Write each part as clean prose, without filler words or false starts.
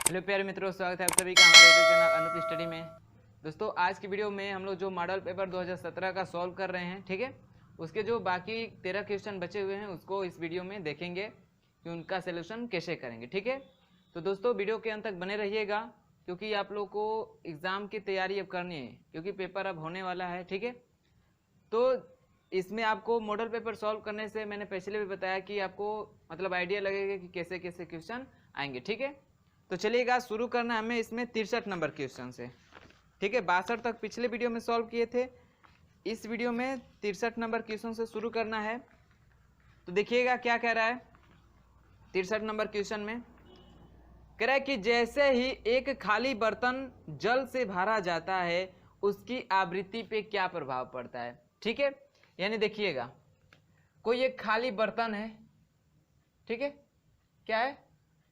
Hello प्यारे मित्रों, स्वागत है आप सभी का हमारे यूट्यूब चैनल अनूप स्टडी में। दोस्तों आज की वीडियो में हम लोग जो मॉडल पेपर 2017 का सॉल्व कर रहे हैं, ठीक है, उसके जो बाकी 13 क्वेश्चन बचे हुए हैं उसको इस वीडियो में देखेंगे कि उनका सलूशन कैसे करेंगे। ठीक है, तो दोस्तों वीडियो के अंत तक बने रहिएगा क्योंकि आप लोग को एग्ज़ाम की तैयारी अब करनी है, क्योंकि पेपर अब होने वाला है। ठीक है, तो इसमें आपको मॉडल पेपर सॉल्व करने से मैंने पिछले भी बताया कि आपको मतलब आइडिया लगेगा कि कैसे कैसे क्वेश्चन आएंगे। ठीक है, तो चलिएगा शुरू करना हमें इसमें 63 नंबर क्वेश्चन से। ठीक है, 62 तक पिछले वीडियो में सॉल्व किए थे, इस वीडियो में 63 नंबर क्वेश्चन से शुरू करना है। तो देखिएगा क्या कह रहा है 63 नंबर क्वेश्चन में। कह रहा है कि जैसे ही एक खाली बर्तन जल से भरा जाता है उसकी आवृत्ति पे क्या प्रभाव पड़ता है। ठीक है, यानी देखिएगा कोई एक खाली बर्तन है, ठीक है, क्या है,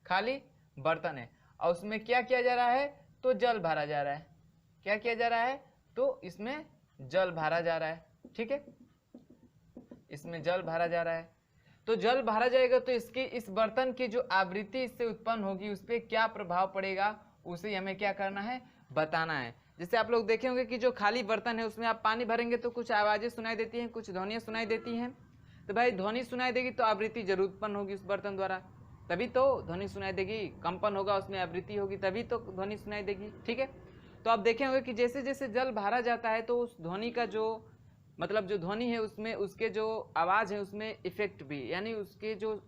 खाली बर्तन है और उसमें क्या किया जा रहा है, तो जल भरा जा रहा है। क्या किया जा रहा है, तो इसमें जल भरा जा रहा है। ठीक है, इसमें जल भरा जा रहा है, तो जल भरा जाएगा तो इसकी इस बर्तन की जो आवृत्ति इससे उत्पन्न होगी उस पर क्या प्रभाव पड़ेगा, उसे हमें क्या करना है, बताना है। जैसे आप लोग देखे होंगे कि जो खाली बर्तन है उसमें आप पानी भरेंगे तो कुछ आवाजें सुनाई देती हैं, कुछ ध्वनियां सुनाई देती हैं। तो भाई ध्वनि सुनाई देगी तो आवृत्ति जरूर उत्पन्न होगी उस बर्तन द्वारा, तभी तो ध्वनि सुनाई देगी, कंपन होगा उसमें आवृत्ति होगी तभी तो ध्वनि सुनाई देगी। ठीक है, तो आप देखे होंगे कि जैसे जैसे जल भरा जाता है तो उस ध्वनि का जो मतलब जो ध्वनि है उसमें उसके जो आवाज़ है उसमें इफेक्ट भी, यानी उसके जो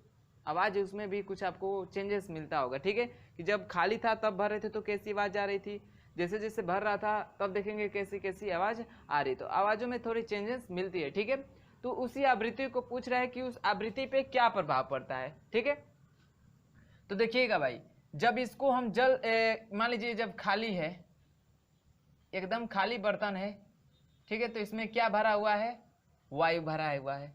आवाज़ है उसमें भी कुछ आपको चेंजेस मिलता होगा। ठीक है, कि जब खाली था तब भर रहे थे तो कैसी आवाज़ आ रही थी, जैसे जैसे भर रहा था तब देखेंगे कैसी कैसी आवाज़ आ रही, तो आवाज़ों में थोड़ी चेंजेस मिलती है। ठीक है, तो उसी आवृत्ति को पूछ रहा है कि उस आवृत्ति पे क्या प्रभाव पड़ता है। ठीक है, तो देखिएगा भाई जब इसको हम जल मान लीजिए जब खाली है, एकदम खाली बर्तन है, ठीक है, तो इसमें क्या भरा हुआ है, वायु भरा हुआ है।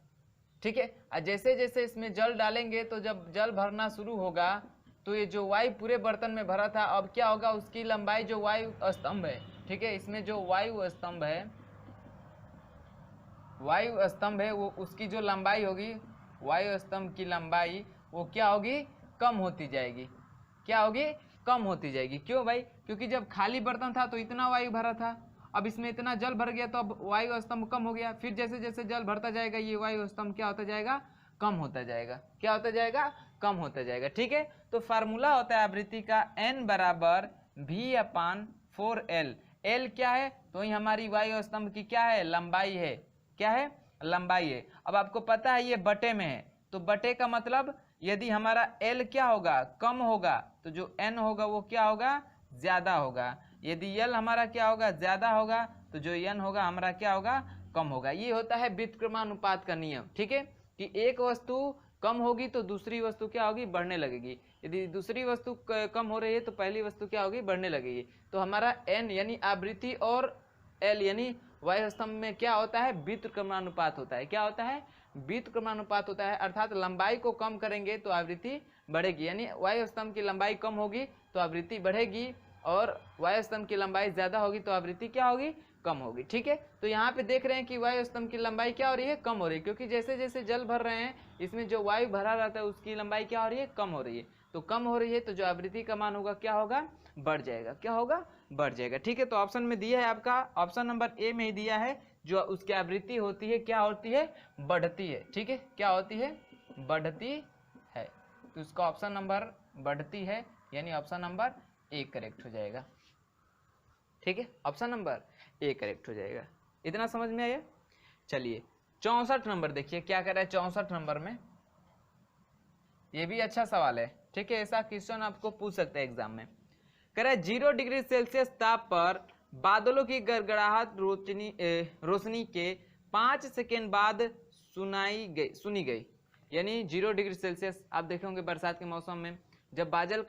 ठीक है, और जैसे जैसे इसमें जल डालेंगे तो जब जल भरना शुरू होगा तो ये जो वायु पूरे बर्तन में भरा था अब क्या होगा, उसकी लंबाई जो वायु स्तंभ है, ठीक है, इसमें जो वायु स्तंभ है, वायु स्तंभ है वो उसकी जो लंबाई होगी, वायु स्तंभ की लंबाई वो क्या होगी, कम होती जाएगी। क्या होगी, कम होती जाएगी। क्यों भाई, क्योंकि जब खाली बर्तन था तो इतना वायु भरा था, अब इसमें इतना जल भर गया तो अब वायु स्तंभ कम हो गया, फिर जैसे जैसे जल भरता जाएगा ये वायु स्तंभ क्या होता जाएगा, कम होता जाएगा। क्या होता जाएगा, कम होता जाएगा। ठीक है, तो फार्मूला होता है आवृत्ति का n बराबर V/4L। L क्या है, तो ये हमारी वायु स्तंभ की क्या है, लंबाई है। क्या है, लंबाई है। अब आपको पता है ये बटे में है, तो बटे का मतलब यदि हमारा L क्या होगा, कम होगा, तो जो N होगा वो क्या होगा, ज्यादा होगा। यदि L हमारा क्या होगा, ज्यादा होगा, तो जो N होगा हमारा क्या होगा, कम होगा। ये होता है व्युत्क्रमानुपात का नियम। ठीक है, कि एक वस्तु कम होगी तो दूसरी वस्तु क्या होगी, बढ़ने लगेगी। यदि दूसरी वस्तु कम हो रही है तो पहली वस्तु क्या होगी, बढ़ने लगेगी। तो हमारा N यानी आवृत्ति और L यानी वायु स्तंभ में क्या होता है, व्युत्क्रमानुपात होता है। क्या होता है, व्युत्क्रमानुपात होता है, अर्थात लंबाई को कम करेंगे तो आवृत्ति बढ़ेगी, यानी वायु स्तंभ की लंबाई कम होगी तो आवृत्ति बढ़ेगी और वायु स्तंभ की लंबाई ज्यादा होगी तो आवृत्ति क्या होगी, कम होगी। ठीक है, तो यहाँ पे देख रहे हैं कि वायु स्तंभ की लंबाई क्या हो रही है, कम हो रही है, क्योंकि जैसे जैसे जल भर रहे हैं इसमें जो वायु भरा रहता है उसकी लंबाई क्या हो रही है, कम हो रही है। तो कम हो रही है तो जो आवृत्ति का मान होगा क्या होगा, बढ़ जाएगा। क्या होगा, बढ़ जाएगा। ठीक है, तो ऑप्शन में दिया है आपका, ऑप्शन नंबर ए में ही दिया है, जो उसकी आवृत्ति होती है क्या होती है, बढ़ती है। ठीक है, क्या होती है, बढ़ती है। तो उसका ऑप्शन नंबर बढ़ती है, यानी ऑप्शन नंबर ए करेक्ट हो जाएगा। ठीक है, ऑप्शन नंबर ए करेक्ट हो जाएगा। इतना समझ में आया। चलिए 64 नंबर देखिए क्या कह रहा है 64 नंबर में, ये भी अच्छा सवाल है। ठीक है, ऐसा क्वेश्चन आपको पूछ सकते हैं एग्जाम में। कह रहा है 0 डिग्री सेल्सियस ताप पर बादलों की गड़गड़ाहट रोशनी के 5 सेकेंड बाद सुनी गई। यानी 0 डिग्री सेल्सियस आप देखे होंगे बरसात के मौसम में जब बादल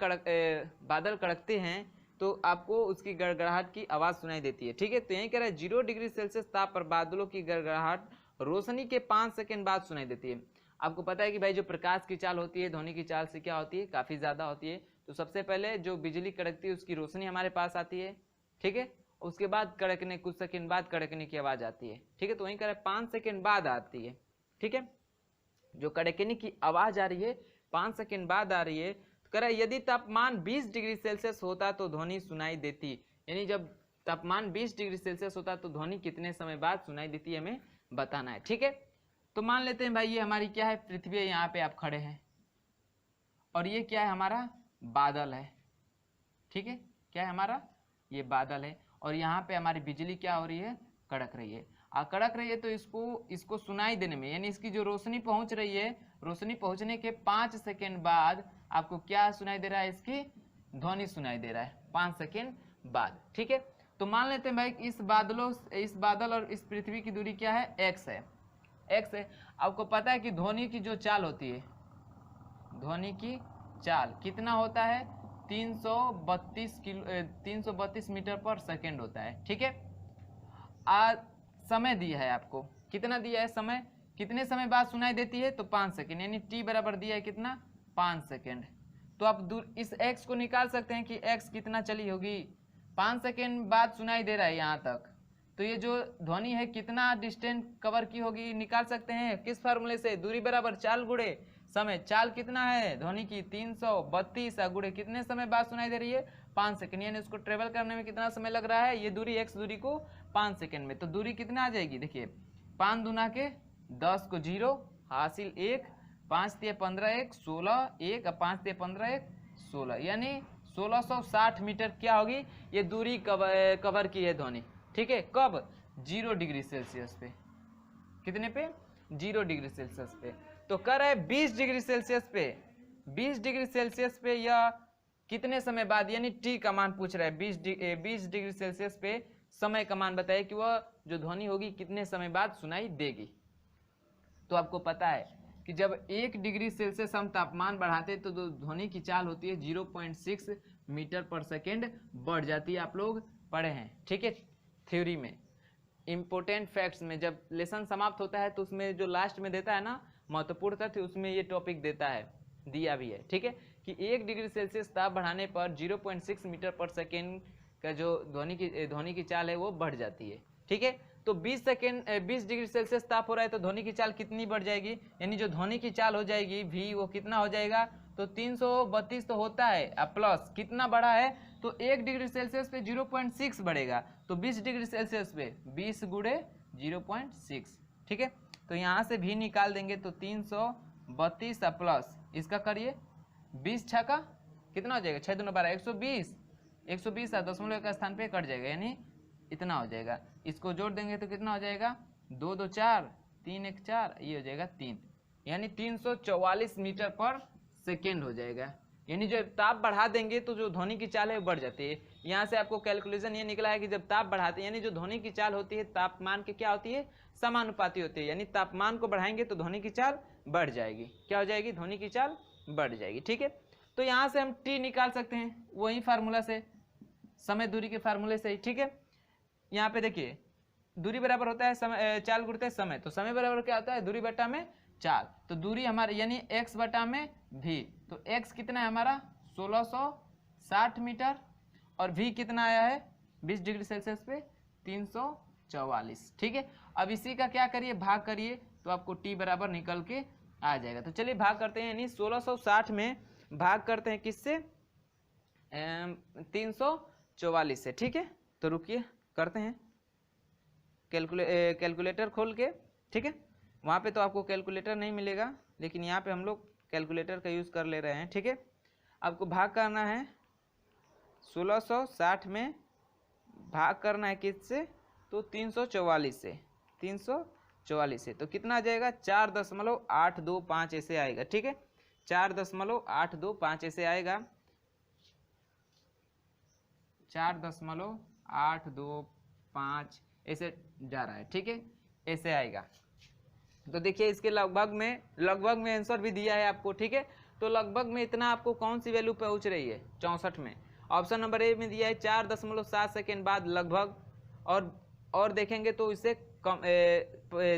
कड़कते हैं तो आपको उसकी गड़गड़ाहट की आवाज़ सुनाई देती है। ठीक है, तो यही कह रहा है 0 डिग्री सेल्सियस ताप पर बादलों की गड़गड़ाहट रोशनी के 5 सेकेंड बाद सुनाई देती है। आपको पता है कि भाई जो प्रकाश की चाल होती है ध्वनि की चाल से क्या होती है, काफ़ी ज़्यादा होती है। तो सबसे पहले जो बिजली कड़कती है उसकी रोशनी हमारे पास आती है। ठीक है, उसके बाद कड़कने कुछ सेकंड बाद कड़कने की आवाज़ आती है। ठीक है, तो वहीं कह 5 सेकंड बाद आती है। ठीक है, जो कड़कने की आवाज़ आ रही है 5 सेकंड बाद आ रही है, कह रहा है यदि तापमान 20 डिग्री सेल्सियस होता तो ध्वनि सुनाई देती, यानी जब तापमान 20 डिग्री सेल्सियस होता तो ध्वनि कितने समय बाद सुनाई देती हमें बताना है। ठीक है, तो मान लेते हैं भाई ये हमारी क्या है, पृथ्वी है, यहाँ पे आप खड़े हैं और ये क्या है, हमारा बादल है। ठीक है, क्या है हमारा, ये बादल है और यहाँ पे हमारी बिजली क्या हो रही है, कड़क रही है। कड़क रही है तो इसको सुनाई देने में, यानी इसकी जो रोशनी पहुंच रही है, रोशनी पहुंचने के 5 सेकेंड बाद आपको क्या सुनाई दे रहा है, इसकी ध्वनि सुनाई दे रहा है 5 सेकेंड बाद। ठीक है, तो मान लेते हैं भाई इस बादल और इस पृथ्वी की दूरी क्या है, x है। x है, आपको पता है कि ध्वनि की जो चाल होती है, ध्वनि की चाल कितना होता है, 332 मीटर पर सेकेंड होता है। ठीक है, समय दिया है आपको, कितना दिया है समय, कितने समय बाद सुनाई देती है, तो 5 सेकेंड, यानी t बराबर दिया है कितना, 5 सेकेंड। तो आप इस x को निकाल सकते हैं कि x कितना चली होगी, 5 सेकेंड बाद सुनाई दे रहा है यहाँ तक, तो ये जो ध्वनि है कितना डिस्टेंस कवर की होगी, निकाल सकते हैं किस फार्मूले से, दूरी बराबर चाल गुणे समय। चाल कितना है ध्वनि की, 332 गुणे कितने समय बाद सुनाई दे रही है, 5 सेकेंड, यानी उसको ट्रेवल करने में कितना समय लग रहा है, ये दूरी x दूरी को 5 सेकेंड में। तो दूरी कितना आ जाएगी, देखिए 5 दूना के 10 को 0 हासिल 1, 5 तिया 15 1 16 1 और 5 तिया 15 1 16, यानी 1660 मीटर क्या होगी, ये दूरी कवर की है ध्वनि। ठीक है, कब, 0 डिग्री सेल्सियस पे, कितने पे, 0 डिग्री सेल्सियस पे। तो कर रहा है 20 डिग्री सेल्सियस पे, 20 डिग्री सेल्सियस पे या कितने समय बाद, यानी टी का मान पूछ रहा है, 20 डिग्री सेल्सियस पे समय का मान बताए कि वह जो ध्वनि होगी कितने समय बाद सुनाई देगी। तो आपको पता है कि जब 1 डिग्री सेल्सियस हम तापमान बढ़ाते हैं तो ध्वनि की चाल होती है 0.6 मीटर पर सेकेंड बढ़ जाती है, आप लोग पढ़े हैं। ठीक है, थ्योरी में इम्पोर्टेंट फैक्ट्स में जब लेसन समाप्त होता है तो उसमें जो लास्ट में देता है ना महत्वपूर्ण तथ्य, उसमें ये टॉपिक देता है, दिया भी है। ठीक है, कि 1 डिग्री सेल्सियस ताप बढ़ाने पर 0.6 मीटर पर सेकेंड का जो ध्वनि की चाल है वो बढ़ जाती है। ठीक है, तो 20 डिग्री सेल्सियस ताप हो रहा है तो ध्वनि की चाल कितनी बढ़ जाएगी, यानी जो ध्वनि की चाल हो जाएगी v वो कितना हो जाएगा, तो 332 तो होता है प्लस कितना बढ़ा है, तो 1 डिग्री सेल्सियस पे 0.6 बढ़ेगा, तो 20 डिग्री सेल्सियस पे 20 गुणे 0.6। ठीक है, तो यहाँ से भी निकाल देंगे तो 332 प्लस इसका करिए 20 छक्का कितना हो जाएगा, 6 दूना 12 120 दशमलव का स्थान पे कट जाएगा, यानी इतना हो जाएगा। इसको जोड़ देंगे तो कितना हो जाएगा, 2 2 4 3 1 4, ये हो जाएगा 3, यानी 344 मीटर पर सेकेंड हो जाएगा। यानी जब ताप बढ़ा देंगे तो जो ध्वनि की चाल है वो बढ़ जाती है। यहाँ से आपको कैलकुलेशन ये निकला है कि जब ताप बढ़ाते हैं, यानी जो ध्वनि की चाल होती है तापमान के क्या होती है, समानुपाती होती है, यानी तापमान को बढ़ाएंगे तो ध्वनि की चाल बढ़ जाएगी। क्या हो जाएगी, ध्वनि की चाल बढ़ जाएगी। ठीक है, तो यहाँ से हम टी निकाल सकते हैं वही फार्मूला से, समय दूरी के फार्मूले से ही। ठीक है, यहाँ पे देखिए दूरी बराबर होता है समय चाल गुणित समय, तो समय बराबर क्या होता है, दूरी बटा में चाल, तो दूरी हमारी यानी x बटा में v, तो x कितना है हमारा 1660 मीटर और v कितना आया है 20 डिग्री सेल्सियस पे 344। ठीक है, अब इसी का क्या करिए, भाग करिए तो आपको t बराबर निकल के आ जाएगा। तो चलिए भाग करते हैं, यानी 1660 में भाग करते हैं किससे, 344 से। ठीक है, तो रुकिए करते हैं कैलकुलेटर खोल के। ठीक है, वहाँ पे तो आपको कैलकुलेटर नहीं मिलेगा, लेकिन यहाँ पे हम लोग कैलकुलेटर का यूज़ कर ले रहे हैं। ठीक है, आपको भाग करना है 1660 में भाग करना है किससे, तो 344 से, 344 से, तो कितना आ जाएगा 4.825 ऐसे आएगा। ठीक है, 4.825 ऐसे आएगा, 4.825 ऐसे जा रहा है। ठीक है, ऐसे आएगा। तो देखिए इसके लगभग में आंसर भी दिया है आपको। ठीक है, तो लगभग में इतना आपको कौन सी वैल्यू पहुंच रही है, 64 में। ऑप्शन नंबर ए में दिया है 4.7 सेकेंड बाद लगभग, और देखेंगे तो इससे कम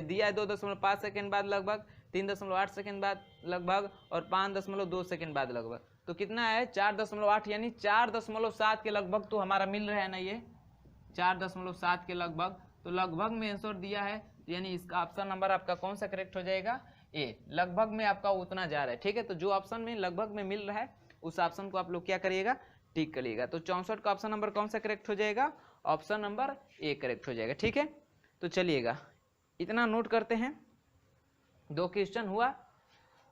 दिया है 2.5 सेकेंड बाद लगभग, 3.8 सेकेंड बाद लगभग और 5.2 सेकेंड बाद लगभग। तो कितना है 4.8, यानी 4.7 के लगभग तो हमारा मिल रहा है ना, ये 4.7 के लगभग, तो लगभग में आंसर दिया है, यानी इसका ऑप्शन नंबर आपका कौन सा करेक्ट हो जाएगा, ए, लगभग में आपका उतना जा रहा है। ठीक है, तो जो ऑप्शन में लगभग में मिल रहा है उस ऑप्शन को आप लोग क्या करिएगा, टिक करिएगा। तो 64 का ऑप्शन नंबर कौन सा करेक्ट हो जाएगा, ऑप्शन नंबर ए करेक्ट हो जाएगा। ठीक है, तो चलिएगा इतना नोट करते हैं। 2 क्वेश्चन हुआ,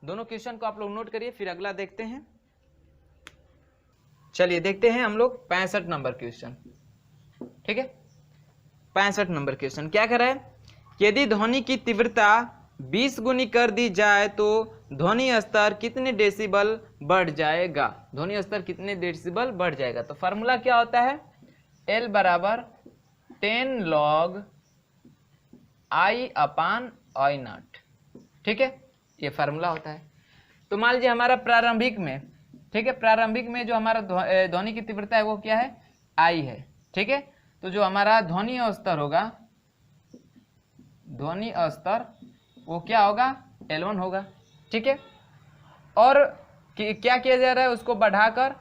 दोनों क्वेश्चन को आप लोग नोट करिए, फिर अगला देखते हैं। चलिए देखते हैं हम लोग 65 नंबर क्वेश्चन। ठीक है, 65 नंबर क्वेश्चन क्या कह रहा है, यदि ध्वनि की तीव्रता 20 गुनी कर दी जाए तो ध्वनि स्तर कितने डेसिबल बढ़ जाएगा, ध्वनि स्तर कितने डेसिबल बढ़ जाएगा। तो फार्मूला क्या होता है, L बराबर 10 log I/I0। ठीक है, ये फार्मूला होता है। तो मान लीजिए हमारा प्रारंभिक में, ठीक है, प्रारंभिक में जो हमारा ध्वनि की तीव्रता है वो क्या है, I है। ठीक है, तो जो हमारा ध्वनि स्तर होगा, ध्वनि स्तर वो क्या होगा, L1 होगा। ठीक है, और क्या किया जा रहा है, उसको बढ़ाकर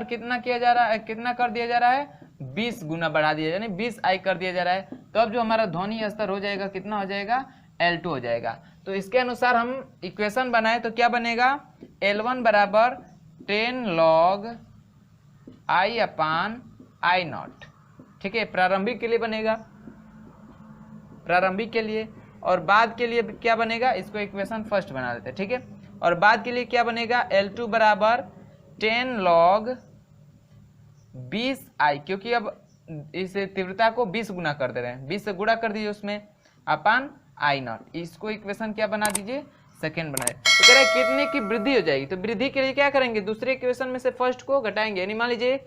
कितना किया जा रहा है, कितना कर दिया जा रहा है, 20 गुना बढ़ा दिया, यानी 20 I कर दिया जा रहा है। तो अब जो हमारा ध्वनि स्तर हो जाएगा कितना हो जाएगा, L2 हो जाएगा। तो इसके अनुसार हम इक्वेशन बनाए तो क्या बनेगा, L1 बराबर 10 log I/I0। ठीक है, प्रारंभिक के लिए बनेगा, प्रारंभिक के लिए। और बाद के लिए क्या बनेगा, इसको इक्वेशन फर्स्ट बना देते हैं। ठीक है, और बाद के लिए क्या बनेगा, L2 बराबर 10 log 20I, क्योंकि अब इस तीव्रता को 20 गुना कर दे रहे हैं, 20 से गुणा कर दीजिए उसमें अपान I0। इसको इक्वेशन क्या बना दीजिए, सेकेंड बनाए। तो कह रहे हैं कितने की वृद्धि हो जाएगी, तो वृद्धि के लिए क्या करेंगे, दूसरे इक्वेशन में से फर्स्ट को घटाएंगे। यानी मान लीजिए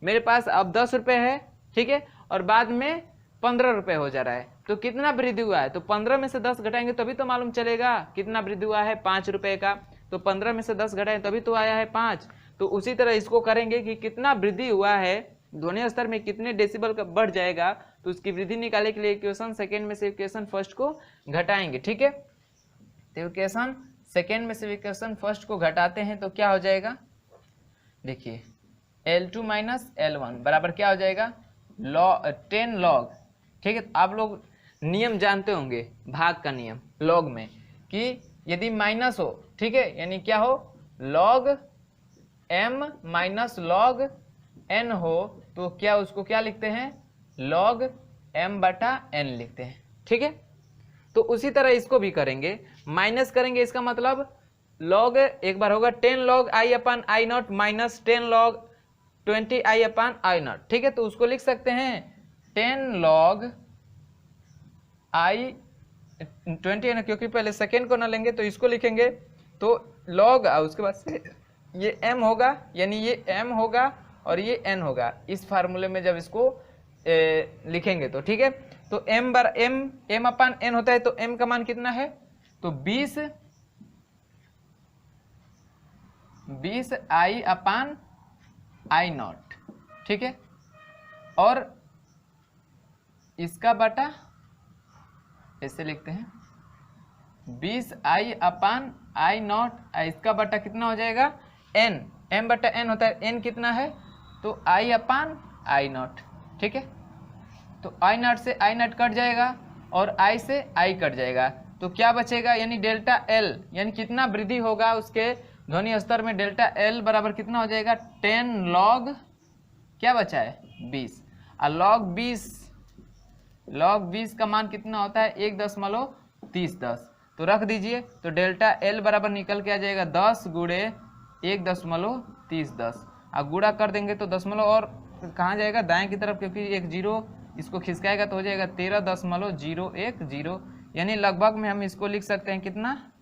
मेरे पास अब 10 रुपये है, ठीक है, और बाद में 15 रुपये हो जा रहा है, तो कितना वृद्धि हुआ है, तो 15 में से 10 घटाएंगे तभी तो मालूम चलेगा कितना वृद्धि हुआ है, 5 रुपये का। तो 15 में से 10 घटाएं तभी तो आया है 5। तो उसी तरह इसको करेंगे कि कितना वृद्धि हुआ है, ध्वनि स्तर में कितने डेसिबल का बढ़ जाएगा, तो उसकी वृद्धि निकालने के लिए इक्वेशन सेकेंड में से इक्वेशन फर्स्ट को घटाएंगे। ठीक है, तो इक्वेशन सेकेंड में से इक्वेशन फर्स्ट को घटाते हैं तो क्या हो जाएगा, देखिए L2 माइनस L1 बराबर क्या हो जाएगा, 10 log। ठीक है, आप लोग नियम जानते होंगे, भाग का नियम लॉग में, कि यदि माइनस हो, ठीक है, यानी क्या हो, log m minus log n हो, तो क्या उसको क्या लिखते हैं, log m/n लिखते हैं। ठीक है, तो उसी तरह इसको भी करेंगे, माइनस करेंगे, इसका मतलब log एक बार होगा 10 log I/I0 minus 10 log 20 I/I0। ठीक है, तो उसको लिख सकते हैं 10 log I/20 ना, क्योंकि पहले सेकेंड को ना लेंगे तो इसको लिखेंगे, तो log उसके बाद से ये m होगा, यानी ये m होगा और ये n होगा। इस फार्मूले में जब इसको लिखेंगे तो ठीक है, तो m/n होता है, तो m का मान कितना है, तो 20 I/I0। ठीक है, और इसका बटा ऐसे लिखते हैं 20 I/I0, इसका बटा कितना हो जाएगा, n, m/n होता है, n कितना है, तो I/I0। ठीक है, तो I0 से I0 कट जाएगा और I से I कट जाएगा, तो क्या बचेगा, यानी डेल्टा L, यानी कितना वृद्धि होगा उसके ध्वनि स्तर में, डेल्टा L बराबर कितना हो जाएगा, 10 log क्या बचा है, 20, और log 20 का मान कितना होता है, 1.3010। तो रख दीजिए, तो डेल्टा L बराबर निकल के आ जाएगा 10 गुणे 1.3010, और गुणा कर देंगे तो दशमलव और कहाँ जाएगा, दाएं की तरफ, क्योंकि एक जीरो इसको खिसकाएगा तो हो जाएगा 13.010, यानी लगभग में हम इसको लिख सकते हैं कितना,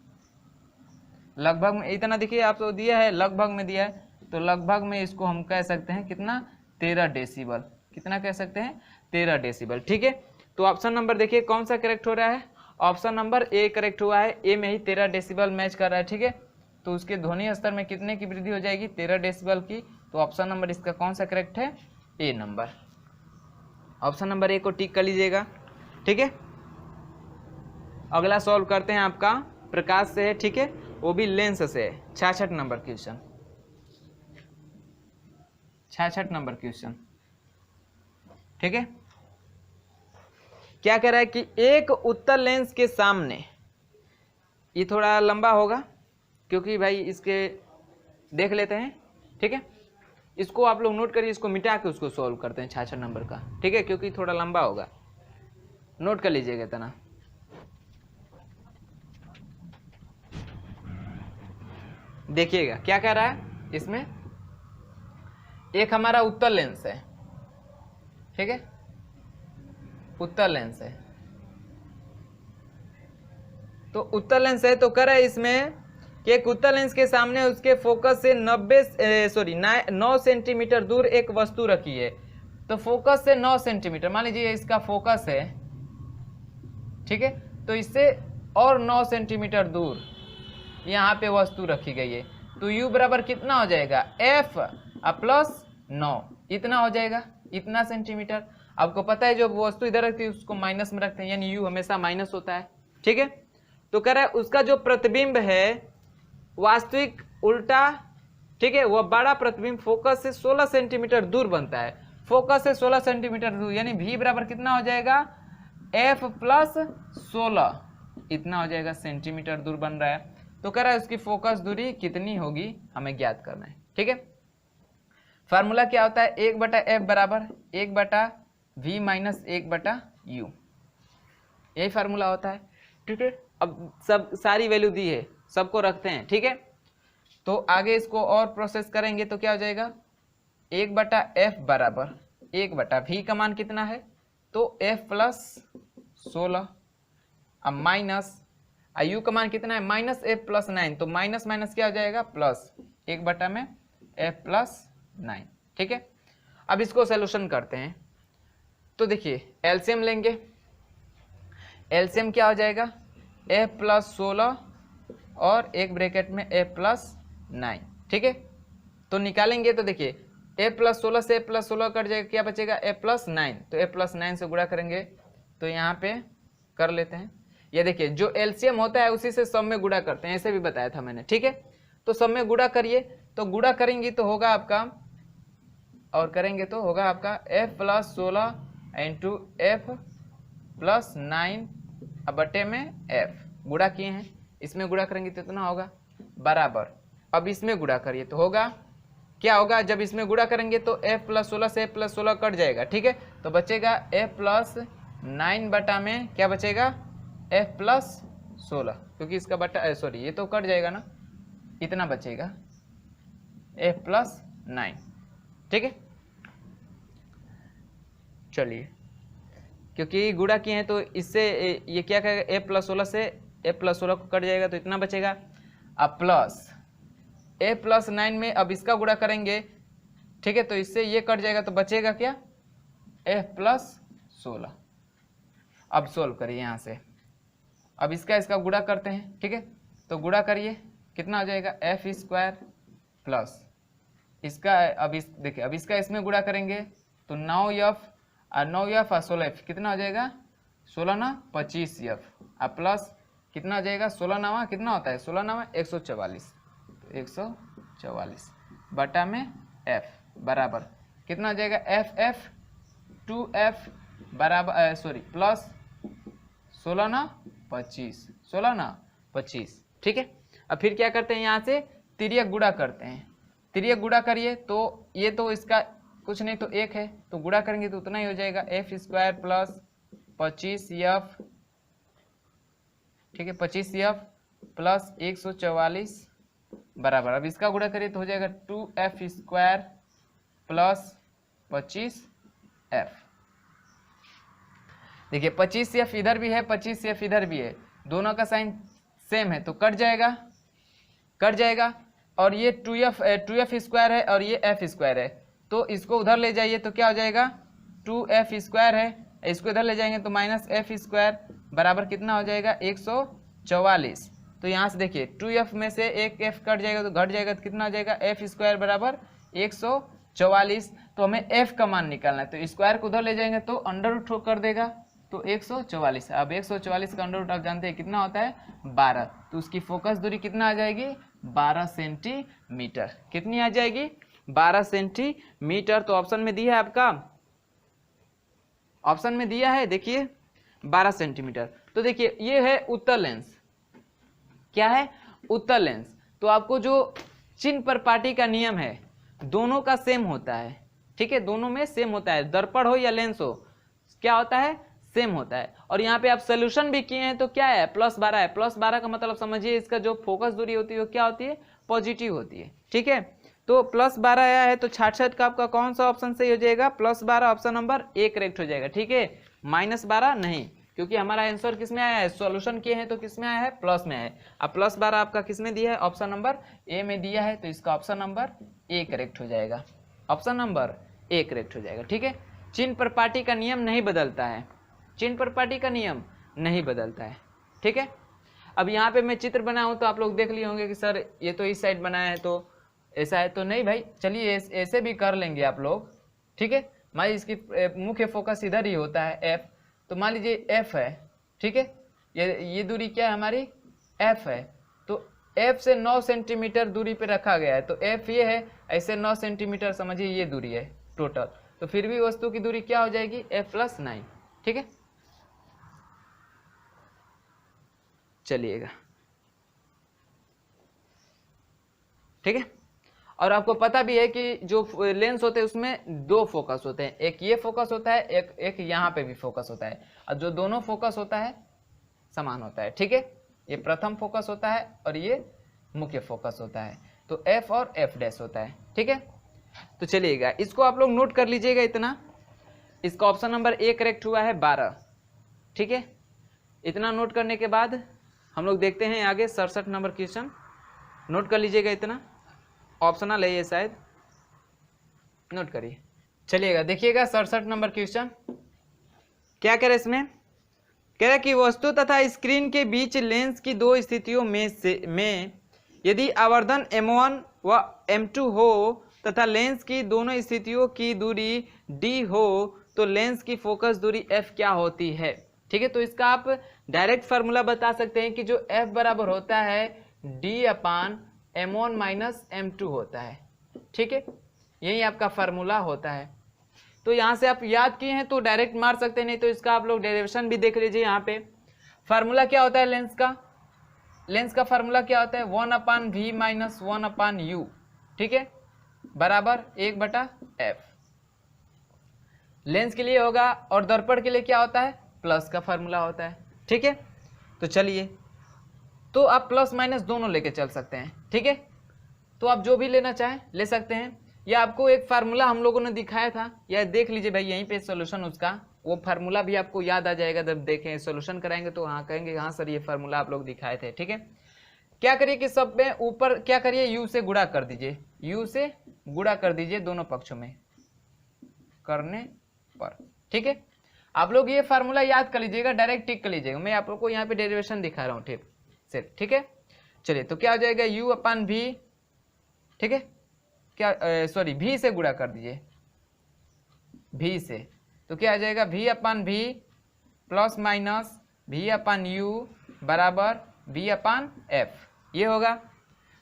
लगभग में इतना, देखिए आप तो दिया है, लगभग में दिया है, तो लगभग में इसको हम कह सकते हैं कितना, 13 डेसिबल। कितना कह सकते हैं, 13 डेसिबल। ठीक है, तो ऑप्शन नंबर देखिए कौन सा करेक्ट हो रहा है, ऑप्शन नंबर ए करेक्ट हुआ है, ए में ही 13 डेसिबल मैच कर रहा है। ठीक है, तो उसके ध्वनि स्तर में कितने की वृद्धि हो जाएगी, 13 डेसिबल की। तो ऑप्शन नंबर इसका कौन सा करेक्ट है, ए नंबर, ऑप्शन नंबर ए को टिक कर लीजिएगा। ठीक है, अगला सॉल्व करते हैं, आपका प्रकाश से है, ठीक है, वो भी लेंस से है। 66 नंबर क्वेश्चन, 66 नंबर क्वेश्चन। ठीक है, क्या कह रहा है कि एक उत्तल लेंस के सामने, ये थोड़ा लंबा होगा क्योंकि भाई इसके देख लेते हैं, ठीक है। इसको आप लोग नोट करिए, इसको मिटा के उसको सॉल्व करते हैं 66 नंबर का, ठीक है, क्योंकि थोड़ा लंबा होगा, नोट कर लीजिएगा इतना। देखिएगा क्या कह रहा है इसमें, एक हमारा उत्तल लेंस है, ठीक है, उत्तल लेंस है। तो उत्तल लेंस है तो कह रहा है इसमें कि एक उत्तल लेंस के सामने उसके फोकस से 9 सेंटीमीटर दूर एक वस्तु रखी है। तो फोकस से 9 सेंटीमीटर, मान लीजिए इसका फोकस है, ठीक है, तो इससे और 9 सेंटीमीटर दूर यहाँ पे वस्तु रखी गई है। तो u बराबर कितना हो जाएगा, f प्लस 9, इतना हो जाएगा, इतना सेंटीमीटर। आपको पता है जो वस्तु इधर रखती है उसको माइनस में रखते हैं, यानी u हमेशा माइनस होता है, ठीक है। तो कह रहा है उसका जो प्रतिबिंब है वास्तविक उल्टा, ठीक है, वह बड़ा प्रतिबिंब फोकस से 16 सेंटीमीटर दूर बनता है, फोकस से 16 सेंटीमीटर दूर, यानी v बराबर कितना हो जाएगा, f प्लस 16, इतना हो जाएगा सेंटीमीटर दूर बन रहा है। तो कह रहा है उसकी फोकस दूरी कितनी होगी हमें ज्ञात करना है, ठीक है। फार्मूला क्या होता है, 1/f बराबर 1/v माइनस 1/u, यही फार्मूला होता है, ठीक है। अब सब सारी वैल्यू दी है, सबको रखते हैं, ठीक है। तो आगे इसको और प्रोसेस करेंगे तो क्या हो जाएगा, 1/f बराबर 1/v का मान कितना है, तो f प्लस 16, अब माइनस u का मान कितना है, माइनस f प्लस 9, तो माइनस माइनस क्या हो जाएगा, प्लस 1 में f प्लस 9, ठीक है। अब इसको सोल्यूशन करते हैं। तो देखिए एलसीएम लेंगे, एलसीएम क्या हो जाएगा, f प्लस 16 और एक ब्रैकेट में f प्लस 9, ठीक है। तो निकालेंगे तो देखिए f प्लस 16 से f प्लस 16 कट जाएगा, क्या बचेगा, f प्लस 9, तो f प्लस 9 से गुणा करेंगे, तो यहाँ पे कर लेते हैं। ये देखिए जो एलसीएम होता है उसी से सब में गुणा करते हैं, ऐसे भी बताया था मैंने, ठीक है। तो सब में गुणा करिए, तो गुणा करेंगे तो होगा आपका, और करेंगे तो होगा आपका f plus 16 into f plus 9 बटे में f, गुणा किए हैं, इसमें गुणा करेंगे तो इतना होगा बराबर। अब इसमें गुणा करिए तो होगा, क्या होगा, जब इसमें गुणा करेंगे तो f प्लस 16 से f प्लस 16 कट जाएगा, ठीक है। तो बचेगा f प्लस 9 बटा में क्या बचेगा, f प्लस 16, क्योंकि इसका बटा सॉरी ये तो कट जाएगा ना, इतना बचेगा f प्लस 9, ठीक है। चलिए क्योंकि गुणा किए हैं तो इससे ये क्या करेगा, f प्लस 16 से f प्लस 16 को कट जाएगा तो इतना बचेगा, अब प्लस f प्लस 9 में अब इसका गुणा करेंगे, ठीक है, तो इससे ये कट जाएगा तो बचेगा क्या, f प्लस 16। अब सोल्व करिए यहाँ से, अब इसका गुणा करते हैं, ठीक है। तो गुणा करिए कितना हो जाएगा, f स्क्वायर प्लस इसका, अब इस देखिए अब इसका इसमें गुणा करेंगे तो 9f और 9f और 16f कितना हो जाएगा, 16 ना 25f, अब प्लस कितना हो जाएगा, 16 9 कितना होता है, 16 9 144, तो 144 बटा में f बराबर कितना हो जाएगा, f 2f बराबर सॉरी प्लस 16 ना 25, 16 ना 25, ठीक है। अब फिर क्या करते हैं, यहाँ से तिर्यक गुणा करते हैं, तिर्यक गुणा करिए तो ये तो इसका कुछ नहीं तो 1 है, तो गुणा करेंगे तो उतना ही हो जाएगा, f स्क्वायर प्लस 25f, ठीक है, 25f प्लस 144 बराबर, अब इसका गुणा करिए तो हो जाएगा 2f स्क्वायर प्लस 25f। देखिए 25f इधर भी है, 25f इधर भी है, दोनों का साइन सेम है तो कट जाएगा, कट जाएगा। और ये 2f स्क्वायर है और ये f स्क्वायर है, तो इसको उधर ले जाइए तो क्या हो जाएगा, 2f स्क्वायर है, इसको इधर ले जाएंगे तो माइनस f स्क्वायर बराबर कितना हो जाएगा, 144। तो यहाँ से देखिए 2f में से एक f कट जाएगा तो घट जाएगा, तो कितना हो जाएगा, f स्क्वायर बराबर 144। तो हमें f का मान निकालना है, तो स्क्वायर को उधर ले जाएंगे तो अंडर रूट कर देगा, तो 144। अब 144 का अंडर रूट आप जानते हैं कितना होता है, 12, तो उसकी फोकस दूरी कितना आ जाएगी, 12 सेंटीमीटर, कितनी आ जाएगी, 12 सेंटीमीटर। तो ऑप्शन में दिया है आपका, ऑप्शन में दिया है देखिए 12 सेंटीमीटर। तो देखिए ये है उत्तल लेंस, क्या है, उत्तल लेंस। तो आपको जो चिन्ह पर पाटी का नियम है, दोनों का सेम होता है, ठीक है, दोनों में सेम होता है, दर्पण हो या लेंस हो, क्या होता है, सेम होता है। और यहाँ पे आप सोल्यूशन भी किए हैं तो क्या है, +12 है। +12 का मतलब समझिए इसका जो फोकस दूरी होती है वो क्या होती है, पॉजिटिव होती है, ठीक है। तो +12 आया है तो 66 का आपका कौन सा ऑप्शन सही हो जाएगा, +12 ऑप्शन नंबर ए करेक्ट हो जाएगा, ठीक है। -12 नहीं, क्योंकि हमारा आंसर किस में आया है, सॉल्यूशन किए हैं तो किस में आया है, प्लस में है। अब +12 आपका किस में दिया है, ऑप्शन नंबर ए में दिया है, तो इसका ऑप्शन नंबर ए करेक्ट हो जाएगा, ऑप्शन नंबर ए करेक्ट हो जाएगा, ठीक है। चिन्ह पर पाटी का नियम नहीं बदलता है, चिन्ह पर पाटी का नियम नहीं बदलता है, ठीक है। अब यहाँ पे मैं चित्र बनाऊँ तो आप लोग देख लिए होंगे कि सर ये तो इस साइड बनाया है तो ऐसा है, तो नहीं भाई, चलिए ऐसे भी कर लेंगे आप लोग, ठीक है। मान लीजिए इसकी मुख्य फोकस इधर ही होता है एफ, तो मान लीजिए एफ है, ठीक है, ये दूरी क्या है हमारी, एफ है, तो एफ से 9 सेंटीमीटर दूरी पे रखा गया है, तो एफ ये है, ऐसे 9 सेंटीमीटर समझिए ये दूरी है टोटल, तो फिर भी वस्तु की दूरी क्या हो जाएगी, एफ + 9, ठीक है। चलिएगा, ठीक है। और आपको पता भी है कि जो लेंस होते हैं उसमें 2 फोकस होते हैं, एक ये फोकस होता है, एक यहाँ पे भी फोकस होता है, और जो दोनों फोकस होता है समान होता है, ठीक है। ये प्रथम फोकस होता है और ये मुख्य फोकस होता है, तो एफ और F' होता है, ठीक है। तो चलिएगा, इसको आप लोग नोट कर लीजिएगा इतना, इसका ऑप्शन नंबर ए करेक्ट हुआ है 12, ठीक है। इतना नोट करने के बाद हम लोग देखते हैं आगे 67 नंबर क्वेश्चन, नोट कर लीजिएगा इतना, ऑप्शनल है ये शायद, नोट करिए। चलिएगा देखिएगा 67 नंबर क्वेश्चन क्या कह रहे इसमें, कह रहा है कि वस्तु तथा स्क्रीन के बीच लेंस की 2 स्थितियों में यदि आवर्धन m1 व m2 हो तथा लेंस की दोनों स्थितियों की दूरी d हो तो लेंस की फोकस दूरी f क्या होती है, ठीक है। तो इसका आप डायरेक्ट फार्मूला बता सकते हैं कि जो f बराबर होता है d/m1 - m2 होता है, ठीक है, यही आपका फार्मूला होता है। तो यहाँ से आप याद किए हैं तो डायरेक्ट मार सकते हैं, नहीं तो इसका आप लोग डेरिवेशन भी देख लीजिए। यहाँ पे फार्मूला क्या होता है लेंस का फार्मूला क्या होता है, 1/v - 1/u, ठीक है, बराबर 1/f लेंस के लिए होगा, और दर्पण के लिए क्या होता है, प्लस का फार्मूला होता है, ठीक है। तो चलिए, तो आप प्लस माइनस दोनों लेके चल सकते हैं, ठीक है। तो आप जो भी लेना चाहें ले सकते हैं, या आपको एक फार्मूला हम लोगों ने दिखाया था, या देख लीजिए भाई यहीं पे सॉल्यूशन उसका, वो फार्मूला भी आपको याद आ जाएगा जब देखें सॉल्यूशन कराएंगे तो हाँ कहेंगे हाँ सर ये फार्मूला आप लोग दिखाए थे, ठीक है। क्या करिए कि सब में ऊपर क्या करिए, यू से गुणा कर दीजिए, यू से गुणा कर दीजिए दोनों पक्षों में करने पर, ठीक है। आप लोग ये फार्मूला याद कर लीजिएगा, डायरेक्ट टिक कर लीजिएगा, मैं आप लोग को यहाँ पे डेरिवेशन दिखा रहा हूँ, ठीक सिर्फ, ठीक है। चलिए तो क्या हो जाएगा u/v, ठीक है, क्या सॉरी v से गुणा कर दीजिए, v से, तो क्या आ जाएगा v/v प्लस माइनस v/u बराबर v/f, ये होगा।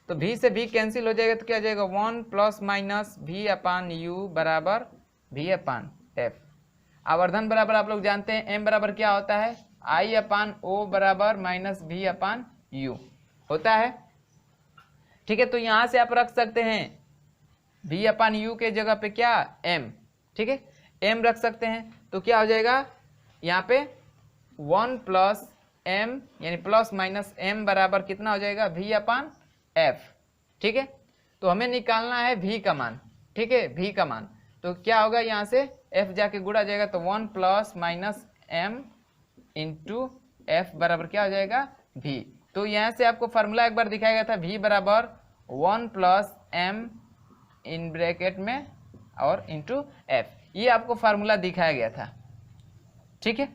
तो v से v कैंसिल हो जाएगा तो क्या आ जाएगा 1 प्लस माइनस v/u बराबर v/f। आवर्धन बराबर आप लोग जानते हैं m बराबर क्या होता है, I/O बराबर -v/u होता है, ठीक है। तो यहाँ से आप रख सकते हैं v/u के जगह पे क्या m, ठीक है, m रख सकते हैं, तो क्या हो जाएगा यहाँ पे 1 प्लस m यानी प्लस माइनस m बराबर कितना हो जाएगा v/f, ठीक है। तो हमें निकालना है v का मान, ठीक है, v का मान, तो क्या होगा यहाँ से f जाके गुणा जाएगा, तो 1 plus minus m into f बराबर क्या हो जाएगा v। तो यहाँ से आपको फार्मूला एक बार दिखाया गया था, v बराबर 1 प्लस m इन ब्रैकेट में और इंटू f, ये आपको फार्मूला दिखाया गया था, ठीक है,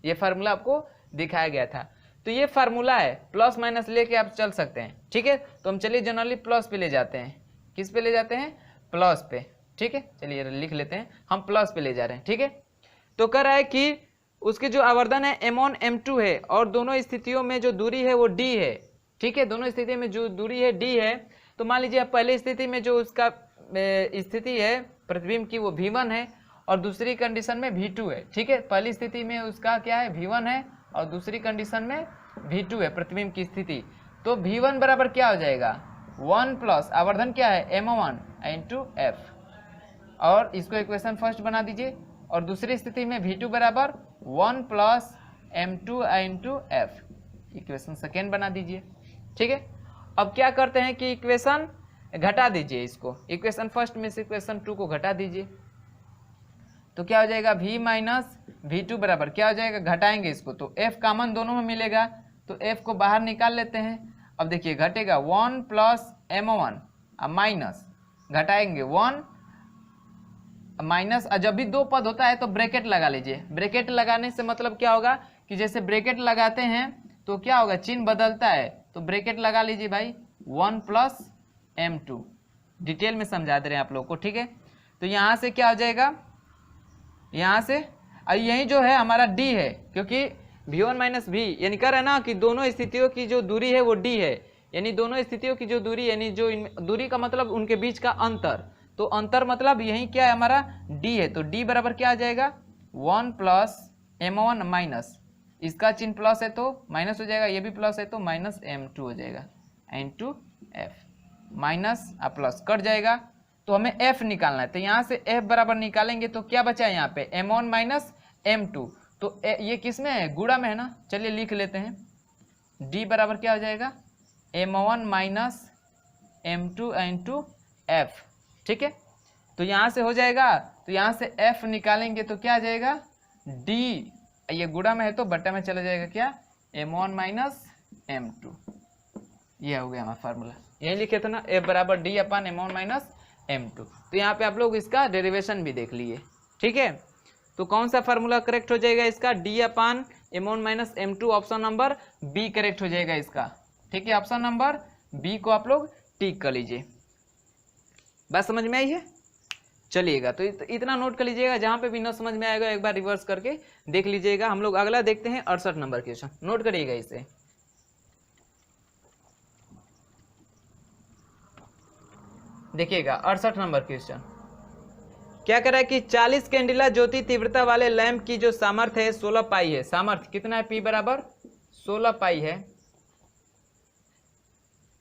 ये फार्मूला आपको दिखाया गया था। तो ये फार्मूला है, प्लस माइनस लेके आप चल सकते हैं, ठीक है। तो हम चलिए जनरली प्लस पे ले जाते हैं, किस पे ले जाते हैं, प्लस पे, ठीक है। चलिए लिख लेते हैं, हम प्लस पे ले जा रहे हैं, ठीक है। तो कह रहा है कि उसके जो आवर्धन है m1 m2 है और दोनों स्थितियों में जो दूरी है वो d है, ठीक है, दोनों स्थिति में जो दूरी है d है। तो मान लीजिए पहली स्थिति में जो उसका स्थिति है प्रतिबिंब की वो v1 है और दूसरी कंडीशन में v2 है, ठीक है। पहली स्थिति में उसका क्या है v1 है और दूसरी कंडीशन में v2 है प्रतिबिंब की स्थिति। तो v1 बराबर क्या हो जाएगा 1 प्लस आवर्धन क्या है m1 इंटू एफ, और इसको इक्वेशन फर्स्ट बना दीजिए। और दूसरी स्थिति में v2 बराबर 1 plus m2 into F, equation second बना दीजिए। ठीक है, अब क्या करते हैं कि इक्वेशन घटा दीजिए, इसको इक्वेशन फर्स्ट में से इक्वेशन 2 को घटा दीजिए, तो क्या हो जाएगा v माइनस v2 बराबर क्या हो जाएगा, घटाएंगे इसको तो f कॉमन दोनों में मिलेगा, तो f को बाहर निकाल लेते हैं। अब देखिए घटेगा 1 प्लस m1 माइनस, घटाएंगे 1 माइनस, जब भी दो पद होता है तो ब्रैकेट लगा लीजिए। ब्रैकेट लगाने से मतलब क्या होगा कि जैसे ब्रैकेट लगाते हैं तो क्या होगा, चिन्ह बदलता है, तो ब्रैकेट लगा लीजिए भाई 1 प्लस m2, डिटेल में समझा दे रहे हैं आप लोग को। ठीक है, तो यहाँ से क्या हो जाएगा, यहाँ से यही जो है हमारा d है, क्योंकि v1 माइनस v यानी कह रहे हैं ना कि दोनों स्थितियों की जो दूरी है वो d है, यानी दोनों स्थितियों की जो दूरी, यानी जो दूरी का मतलब उनके बीच का अंतर, तो अंतर मतलब यही क्या है हमारा d है, तो d बराबर क्या आ जाएगा 1 प्लस m1 माइनस, इसका चिन्ह प्लस है तो माइनस हो जाएगा, ये भी प्लस है तो माइनस m2 हो जाएगा into F, minus plus cut जाएगा, तो हमें f निकालना है, तो यहाँ से f बराबर निकालेंगे तो क्या बचा है यहाँ पे m1 माइनस m2, तो ये किस में है, गुणा में है ना, चलिए लिख लेते हैं, d बराबर क्या हो जाएगा m1 minus m2 into F. ठीक है, तो यहाँ से हो जाएगा, तो यहाँ से f निकालेंगे तो क्या आ जाएगा d, ये गुणा में है तो बट्टा में चला जाएगा क्या m1 माइनस m2, ये हो गया हमारा फार्मूला, यही लिखे थे ना f बराबर d अपन m1 माइनस m2। तो यहाँ पे आप लोग इसका डेरिवेशन भी देख लिए। ठीक है, तो कौन सा फार्मूला करेक्ट हो जाएगा इसका, d अपन m1 minus m2, option number B correct हो जाएगा इसका। ठीक है, ऑप्शन नंबर बी को आप लोग टिक कर लीजिए। बात समझ में आई है, चलिएगा तो इतना नोट कर लीजिएगा, जहां पे भी न समझ में आएगा एक बार रिवर्स करके देख लीजिएगा। हम लोग अगला देखते हैं 68 नंबर क्वेश्चन, नोट करिएगा इसे। देखिएगा 68 नंबर क्वेश्चन क्या कह रहा है कि 40 कैंडिला ज्योति तीव्रता वाले लैंप की जो सामर्थ्य है 16 पाई है, सामर्थ्य कितना है, P बराबर 16 पाई है,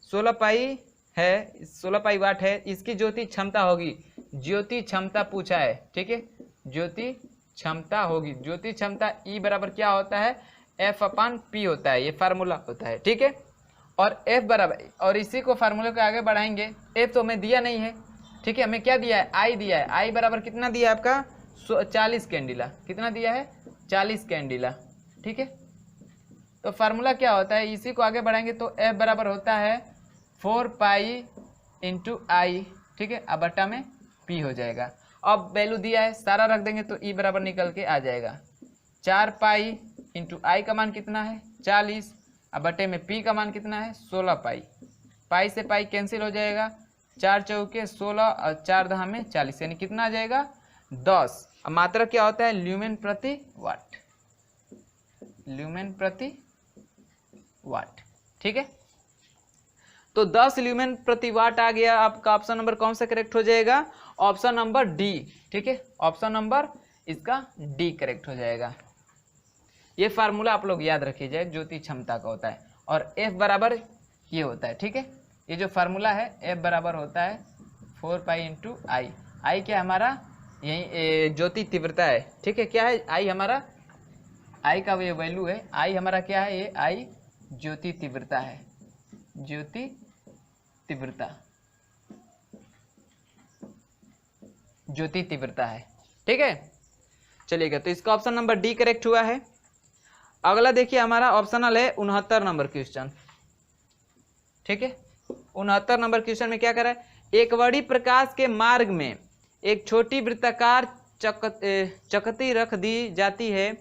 16 पाई है, 16 पाई वाट है, इसकी ज्योति क्षमता होगी, ज्योति क्षमता पूछा है। ठीक है, ज्योति क्षमता होगी, ज्योति क्षमता E बराबर क्या होता है, F अपन P होता है, ये फार्मूला होता है। ठीक है, और F बराबर, और इसी को फार्मूले को आगे बढ़ाएंगे, F तो हमें दिया नहीं है। ठीक है, हमें क्या दिया है, I दिया है, I बराबर कितना दिया है आपका 40 कैंडिला, कितना दिया है 40 कैंडिला। ठीक है, तो फार्मूला क्या होता है, इसी को आगे बढ़ाएंगे तो F बराबर होता है 4 पाई इंटू I। ठीक है, अब बट्टा में P हो जाएगा, अब वैल्यू दिया है सारा रख देंगे तो E बराबर निकल के आ जाएगा 4 पाई इंटू I का मान कितना है 40, अब बटे में P का मान कितना है 16 पाई, पाई से पाई कैंसिल हो जाएगा, 4 चौके 16 और 4 दहा में 40, यानी कितना आ जाएगा 10। अब मात्रा क्या होता है, ल्यूमेन प्रति वाट, ल्यूमेन प्रति वाट। ठीक है, तो 10 ल्यूमेन प्रति वाट आ गया, आपका ऑप्शन नंबर कौन सा करेक्ट हो जाएगा, ऑप्शन नंबर डी। ठीक है, ऑप्शन नंबर इसका डी करेक्ट हो जाएगा। ये फार्मूला आप लोग याद रखिए जाए, ज्योति क्षमता का होता है, और F बराबर ये होता है। ठीक है, ये जो फार्मूला है F बराबर होता है 4 पाई इंटू आई, आई क्या हमारा यही ज्योति तीव्रता है। ठीक है, क्या है आई हमारा, आई का ये वैल्यू है, आई हमारा क्या है, ये आई ज्योति तीव्रता है, ज्योति तीव्रता, ज्योति तीव्रता है। ठीक है, चलिएगा तो इसका ऑप्शन नंबर डी करेक्ट हुआ है। अगला देखिए हमारा ऑप्शनल है 69 नंबर क्वेश्चन। ठीक है, 69 नंबर क्वेश्चन में क्या कर रहा है, एक बड़ी प्रकाश के मार्ग में एक छोटी वृत्ताकार चकती रख दी जाती है,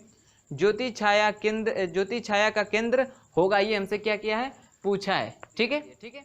ज्योति छाया का केंद्र होगा, ये हमसे क्या किया है, पूछा है। ठीक है, ठीक है,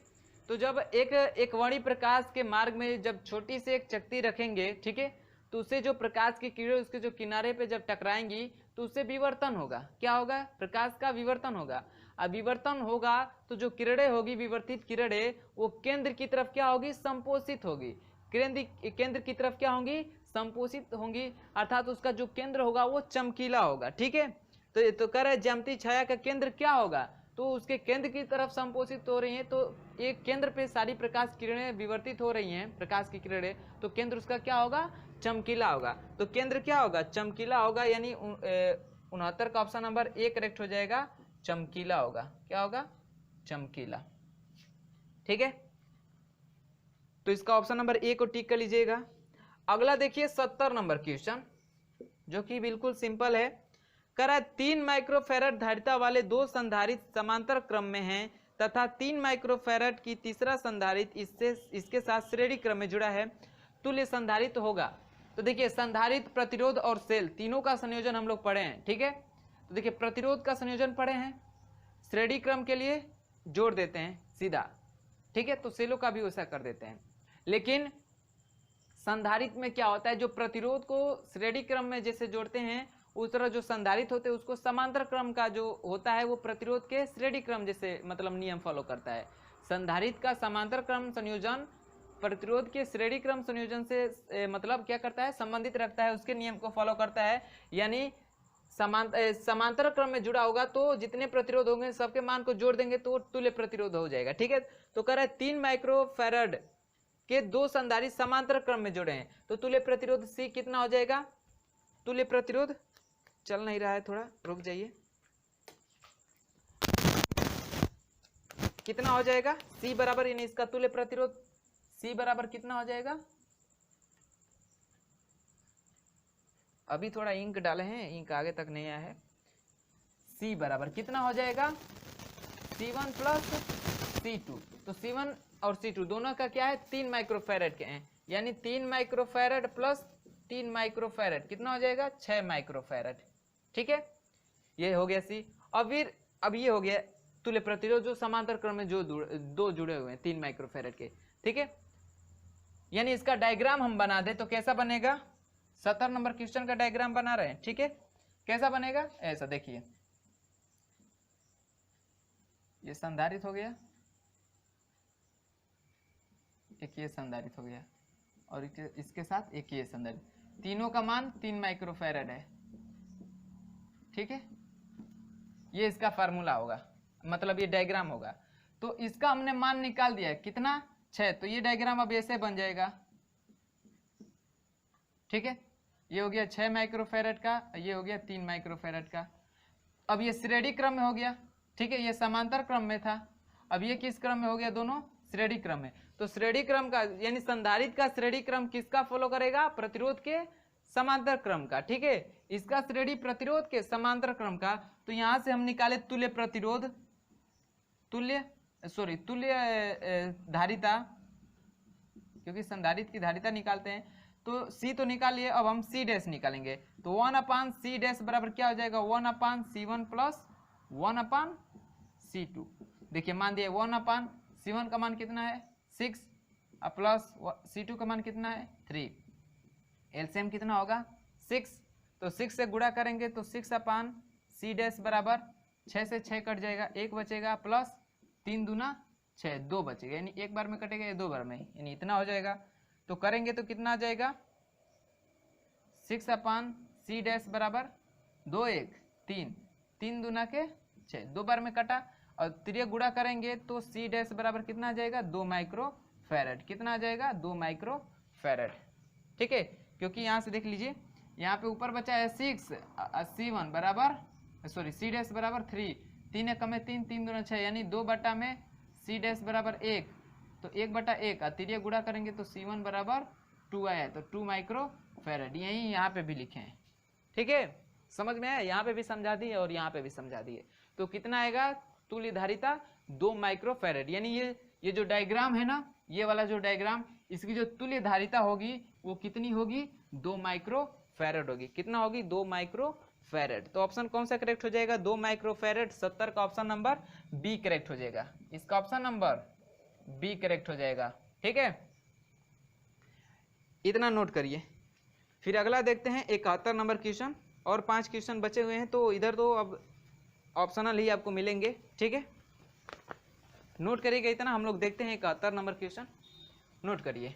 तो जब एक वड़ी प्रकाश के मार्ग में जब छोटी से एक चकती रखेंगे, ठीक है, तो उससे जो प्रकाश की किरणें उसके जो किनारे पे जब टकराएंगी तो उससे विवर्तन होगा, क्या होगा, प्रकाश का विवर्तन होगा। अब विवर्तन होगा तो जो किरणें होगी, विवर्तित किरणें, वो केंद्र की तरफ क्या होगी, संपोषित होगी, केंद्र की तरफ क्या होंगी, संपोषित होंगी, अर्थात उसका जो केंद्र होगा वो चमकीला होगा। ठीक है, तो कह रहे ज्यामितीय छाया का केंद्र क्या होगा, तो उसके केंद्र की तरफ संपोषित हो रही हैं, तो एक केंद्र पे सारी प्रकाश किरणें विवर्तित हो रही हैं, प्रकाश की किरणें, तो केंद्र उसका क्या होगा, चमकीला होगा। तो केंद्र क्या होगा, चमकीला होगा, यानी 69 का ऑप्शन नंबर ए करेक्ट हो जाएगा, चमकीला होगा। क्या होगा, चमकीला। ठीक है, तो इसका ऑप्शन नंबर ए को टिक कर लीजिएगा। अगला देखिए 70 नंबर क्वेश्चन, जो कि बिल्कुल सिंपल है। कह रहा है 3 माइक्रोफैरड धारिता वाले दो संधारित्र समांतर क्रम में हैं तथा 3 माइक्रोफैरड की तीसरा संधारित्र इसके साथ श्रेणी क्रम में जुड़ा है, तुल्य संधारित्र होगा। तो देखिए संधारित्र, प्रतिरोध और सेल तीनों का संयोजन हम लोग पढ़े हैं। ठीक है, तो देखिए प्रतिरोध का संयोजन पढ़े हैं, श्रेणी क्रम के लिए जोड़ देते हैं सीधा। ठीक है, तो सेलों का भी वैसा कर देते हैं। लेकिन संधारित्र में क्या होता है, जो प्रतिरोध को श्रेणी क्रम में जैसे जोड़ते हैं, उस तरह जो संधारित्र होते हैं उसको समांतर क्रम का जो होता है वो प्रतिरोध के श्रेणी क्रम जैसे मतलब नियम फॉलो करता है। संधारित्र का समांतर क्रम संयोजन प्रतिरोध के श्रेणी क्रम संयोजन से मतलब क्या करता है, संबंधित रखता है, उसके नियम को फॉलो करता है। यानी समांतर क्रम में जुड़ा होगा तो जितने प्रतिरोध होंगे सबके मान को जोड़ देंगे तो तुल्य प्रतिरोध हो जाएगा। ठीक है, तो कह रहा है 3 माइक्रोफैरड के दो संधारित्र समांतर क्रम में जुड़े हैं, तो तुल्य प्रतिरोध सी कितना हो जाएगा, तुल्य प्रतिरोध चल नहीं रहा है, थोड़ा रुक जाइए, कितना हो जाएगा, सी बराबर, यानी इसका तुल्य प्रतिरोध सी बराबर कितना हो जाएगा, अभी थोड़ा इंक डाले हैं, इंक आगे तक नहीं आया है। सी बराबर कितना हो जाएगा, C1 प्लस C2। तो C1 और C2 दोनों का क्या है, 3 माइक्रोफैरड के हैं, यानी 3 माइक्रोफैरड प्लस 3 माइक्रोफैरड कितना हो जाएगा, 6 माइक्रोफैरड। ठीक है, ये हो गया सी। अब ये हो गया तुल्य प्रतिरोध जो समांतर क्रम में जो दो जुड़े हुए हैं 3 माइक्रोफैरड के। ठीक है, यानी इसका डायग्राम हम बना दे तो कैसा बनेगा, 70 नंबर क्वेश्चन का डायग्राम बना रहे हैं। ठीक है, कैसा बनेगा, ऐसा देखिए, ये संधारित्र हो गया, एक ये संधारित्र हो गया, और इसके साथ एक ये संधारित्र, तीनों का मान 3 माइक्रोफैरड है। ठीक है, ये इसका फार्मूला होगा, मतलब ये डायग्राम होगा। तो इसका हमने मान निकाल दिया कितना, 6, तो ये डायग्राम अब ऐसे बन जाएगा। ठीक है, ये हो गया 6 माइक्रोफैरड का, ये हो गया 3 माइक्रोफैरड का। अब ये श्रेणी क्रम में हो गया। ठीक है, ये समांतर क्रम में था, अब ये किस क्रम में हो गया, दोनों श्रेणी क्रम में। तो श्रेणी क्रम का यानी संधारित्र का श्रेणी क्रम किसका फॉलो करेगा, प्रतिरोध के समांतर क्रम का। ठीक है, इसका श्रेणी प्रतिरोध के समांतर क्रम का। तो यहां से हम निकाले तुल्य प्रतिरोध, तुल्य धारिता, क्योंकि संधारित्र की धारिता निकालते हैं। तो सी तो निकाल लिए, अब हम सी डैश निकालेंगे। तो 1/c डैश बराबर क्या हो जाएगा, 1/c1 प्लस 1/c2। देखिए मान दिए 1/c1 का मान कितना है 6 प्लस c2 का मान कितना है 3, एलसीएम कितना होगा 6। तो 6 से गुणा करेंगे तो 6/c डैश बराबर 6 से 6 कट जाएगा, 1 बचेगा, प्लस 3 दूना 6, 2 बचेगा, यानी एक बार में कटेगा, 2 बार में, यानी इतना हो जाएगा। तो करेंगे तो कितना आ जाएगा, 6/c डैश बराबर 2 1 3, 3 दूना के 6, 2 बार में कटा, और त्रिय गुणा करेंगे तो c डैश बराबर कितना आ जाएगा, 2 माइक्रोफैरड। कितना आ जाएगा, 2 माइक्रोफैरड। ठीक है, क्योंकि यहाँ से देख लीजिए, यहाँ पे ऊपर बचा है 6, c1 बराबर c डैश बराबर 3, 3 कम है 3, 3 दूना 6, यानी 2 बटा में c डैश बराबर 1, तो 1/1, त्रिय गुणा करेंगे तो c1 बराबर 2 आया, तो 2 माइक्रोफैरड, यही यहाँ पे भी लिखे हैं। ठीक है, समझ में आया, यहाँ पे भी समझा दिए और यहाँ पे भी समझा दिए। तो कितना आएगा, तुल्य धारिता 2 माइक्रोफैरड, यानी ये जो डायग्राम है ना, ये वाला जो डायग्राम, इसकी जो तुल्य धारिता होगी वो कितनी होगी, 2 माइक्रोफैरड होगी। कितना होगी, 2 माइक्रोफैरड। तो ऑप्शन कौन सा करेक्ट हो जाएगा, 2 माइक्रोफैरड। 70 का ऑप्शन नंबर बी करेक्ट हो जाएगा, इसका ऑप्शन नंबर बी करेक्ट हो जाएगा। ठीक है, इतना नोट करिए। फिर अगला देखते हैं 71 नंबर क्वेश्चन, और 5 क्वेश्चन बचे हुए हैं, तो इधर तो अब ऑप्शनल ही आपको मिलेंगे। ठीक है, नोट करिएगा इतना। हम लोग देखते हैं 71 नंबर क्वेश्चन, नोट करिए।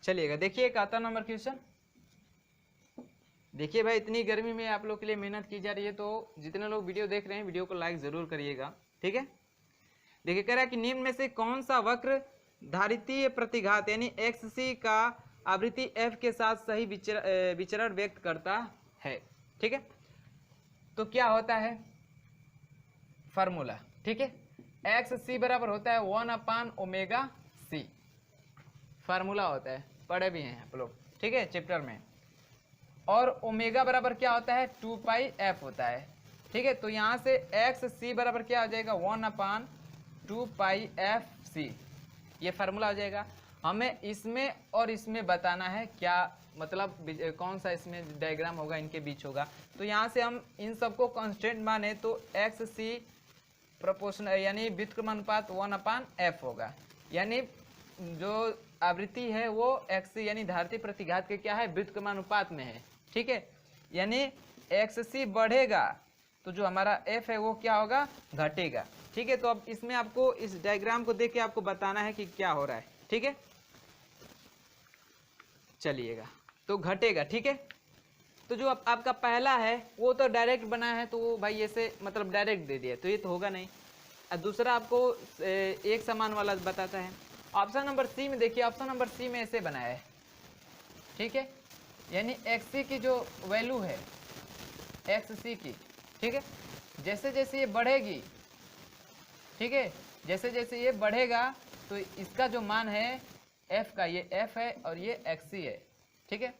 चलिएगा, देखिए 71 नंबर क्वेश्चन। देखिए भाई, इतनी गर्मी में आप लोग के लिए मेहनत की जा रही है, तो जितने लोग वीडियो देख रहे हैं वीडियो को लाइक ज़रूर करिएगा, ठीक है। देखिए कह रहा है कि निम्न में से कौन सा वक्र धारितीय प्रतिघात यानी XC का आवृत्ति F के साथ सही विचरण व्यक्त करता है, ठीक है। तो क्या होता है फार्मूला, ठीक है। XC बराबर होता है 1/ω/c, फार्मूला होता है, पढ़े भी हैं आप लोग, ठीक है, चैप्टर में। और ओमेगा बराबर क्या होता है 2πf होता है, ठीक है। तो यहाँ से XC बराबर क्या हो जाएगा 1/2πfc, ये फार्मूला हो जाएगा। हमें इसमें और इसमें बताना है क्या मतलब कौन सा इसमें डायग्राम होगा, इनके बीच होगा। तो यहाँ से हम इन सबको कांस्टेंट माने तो XC प्रोपोर्शनल यानी व्युत्क्रमानुपात 1/f होगा, यानी जो आवृत्ति है वो XC यानी धारितीय प्रतिघात के क्या है व्युत्क्रमानुपात में है, ठीक है। यानी XC बढ़ेगा तो जो हमारा F है वो क्या होगा घटेगा, ठीक है। तो अब इसमें आपको इस डायग्राम को देख के आपको बताना है कि क्या हो रहा है, ठीक है। चलिएगा, तो घटेगा, ठीक है। तो जो आपका पहला है वो तो डायरेक्ट बना है, तो वो भाई ऐसे मतलब डायरेक्ट दे दिया, तो ये तो होगा नहीं। और दूसरा आपको एक समान वाला बताता है। ऑप्शन नंबर सी में देखिए, ऑप्शन नंबर सी में ऐसे बनाया है, ठीक है। यानी XC की जो वैल्यू है XC की, ठीक है, जैसे जैसे ये बढ़ेगी, ठीक है, जैसे जैसे ये बढ़ेगा तो इसका जो मान है F का, ये F है और ये XC है, ठीक है।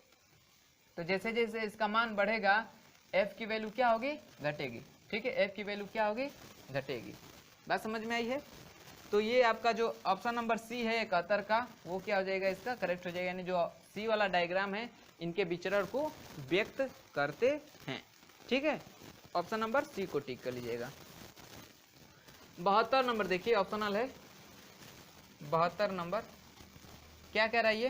तो जैसे जैसे इसका मान बढ़ेगा F की वैल्यू क्या होगी घटेगी, ठीक है, F की वैल्यू क्या होगी घटेगी। बात समझ में आई है। तो ये आपका जो ऑप्शन नंबर सी है 71 का, वो क्या हो जाएगा इसका करेक्ट हो जाएगा, यानी जो सी वाला डायग्राम है इनके विचरण को व्यक्त करते हैं, ठीक है। ऑप्शन नंबर सी को टिक कर लीजिएगा। 72 नंबर देखिए ऑप्शनल है, 72 नंबर क्या कह रहा है, ये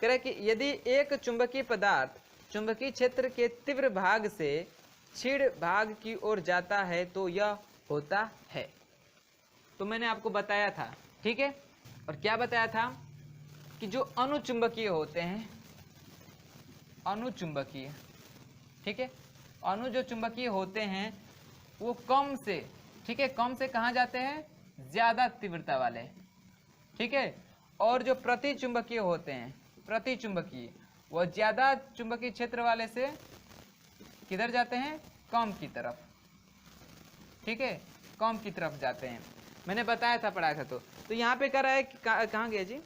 कह रहा है कि यदि एक चुंबकीय पदार्थ चुंबकीय क्षेत्र के तीव्र भाग से क्षीण भाग की ओर जाता है तो यह होता है। तो मैंने आपको बताया था, ठीक है, और क्या बताया था कि जो अनुचुंबकीय होते हैं, अनुचुंबकीय, ठीक है, अणु जो चुंबकीय होते हैं वो कम से, ठीक है, कम से कहाँ जाते हैं ज्यादा तीव्रता वाले, ठीक है। और जो प्रति चुंबकीय होते हैं, प्रति चुंबकीय, वो ज्यादा चुंबकीय क्षेत्र वाले से किधर जाते हैं कम की तरफ, ठीक है, कम की तरफ जाते हैं। मैंने बताया था, पढ़ाया था। तो यहाँ पे कह रहा है कि कहाँ गया जी,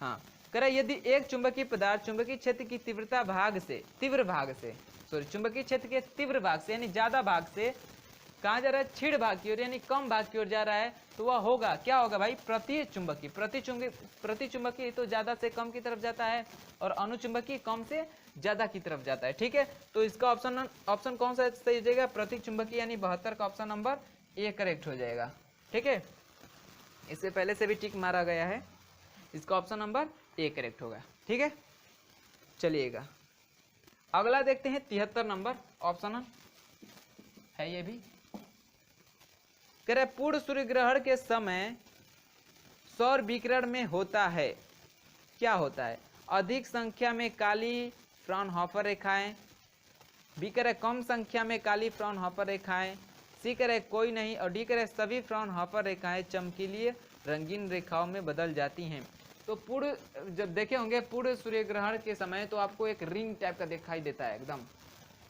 हाँ, कह रहा है यदि एक चुंबकीय पदार्थ चुंबकीय क्षेत्र की तीव्रता भाग से, तीव्र भाग से, सॉरी, चुंबकीय क्षेत्र के तीव्र भाग से यानी ज्यादा भाग से कहाँ जा रहा है क्षीण भाग की ओर यानी कम भाग की ओर जा रहा है, तो वह होगा क्या होगा भाई प्रति चुंबकीय। प्रति चुंबकीय तो ज्यादा से कम की तरफ जाता है और अनुचुंबकीय कम से ज्यादा की तरफ जाता है, ठीक है। तो इसका ऑप्शन कौन सा सही हो जाएगा प्रति चुंबकीय, यानी 72 का ऑप्शन नंबर ए करेक्ट हो जाएगा, ठीक है। इससे पहले से भी टिक मारा गया है, इसका ऑप्शन नंबर ए करेक्ट होगा, ठीक है। चलिएगा अगला देखते हैं 73 नंबर ऑप्शन है, ये भी कह रहा है पूर्ण सूर्य ग्रहण के समय सौर विकिरण में होता है, क्या होता है अधिक संख्या में काली फ्राउनहोफर रेखाएं, बी कह रहा है कम संख्या में काली फ्राउनहोफर रेखाएं, सी कह रहा है कोई नहीं, और डी कह रहा है सभी फ्राउनहोफर रेखाएं चमकीली रंगीन रेखाओं में बदल जाती हैं। तो पूर्ण, जब देखे होंगे पूर्ण सूर्य ग्रहण के समय तो आपको एक रिंग टाइप का दिखाई देता है एकदम,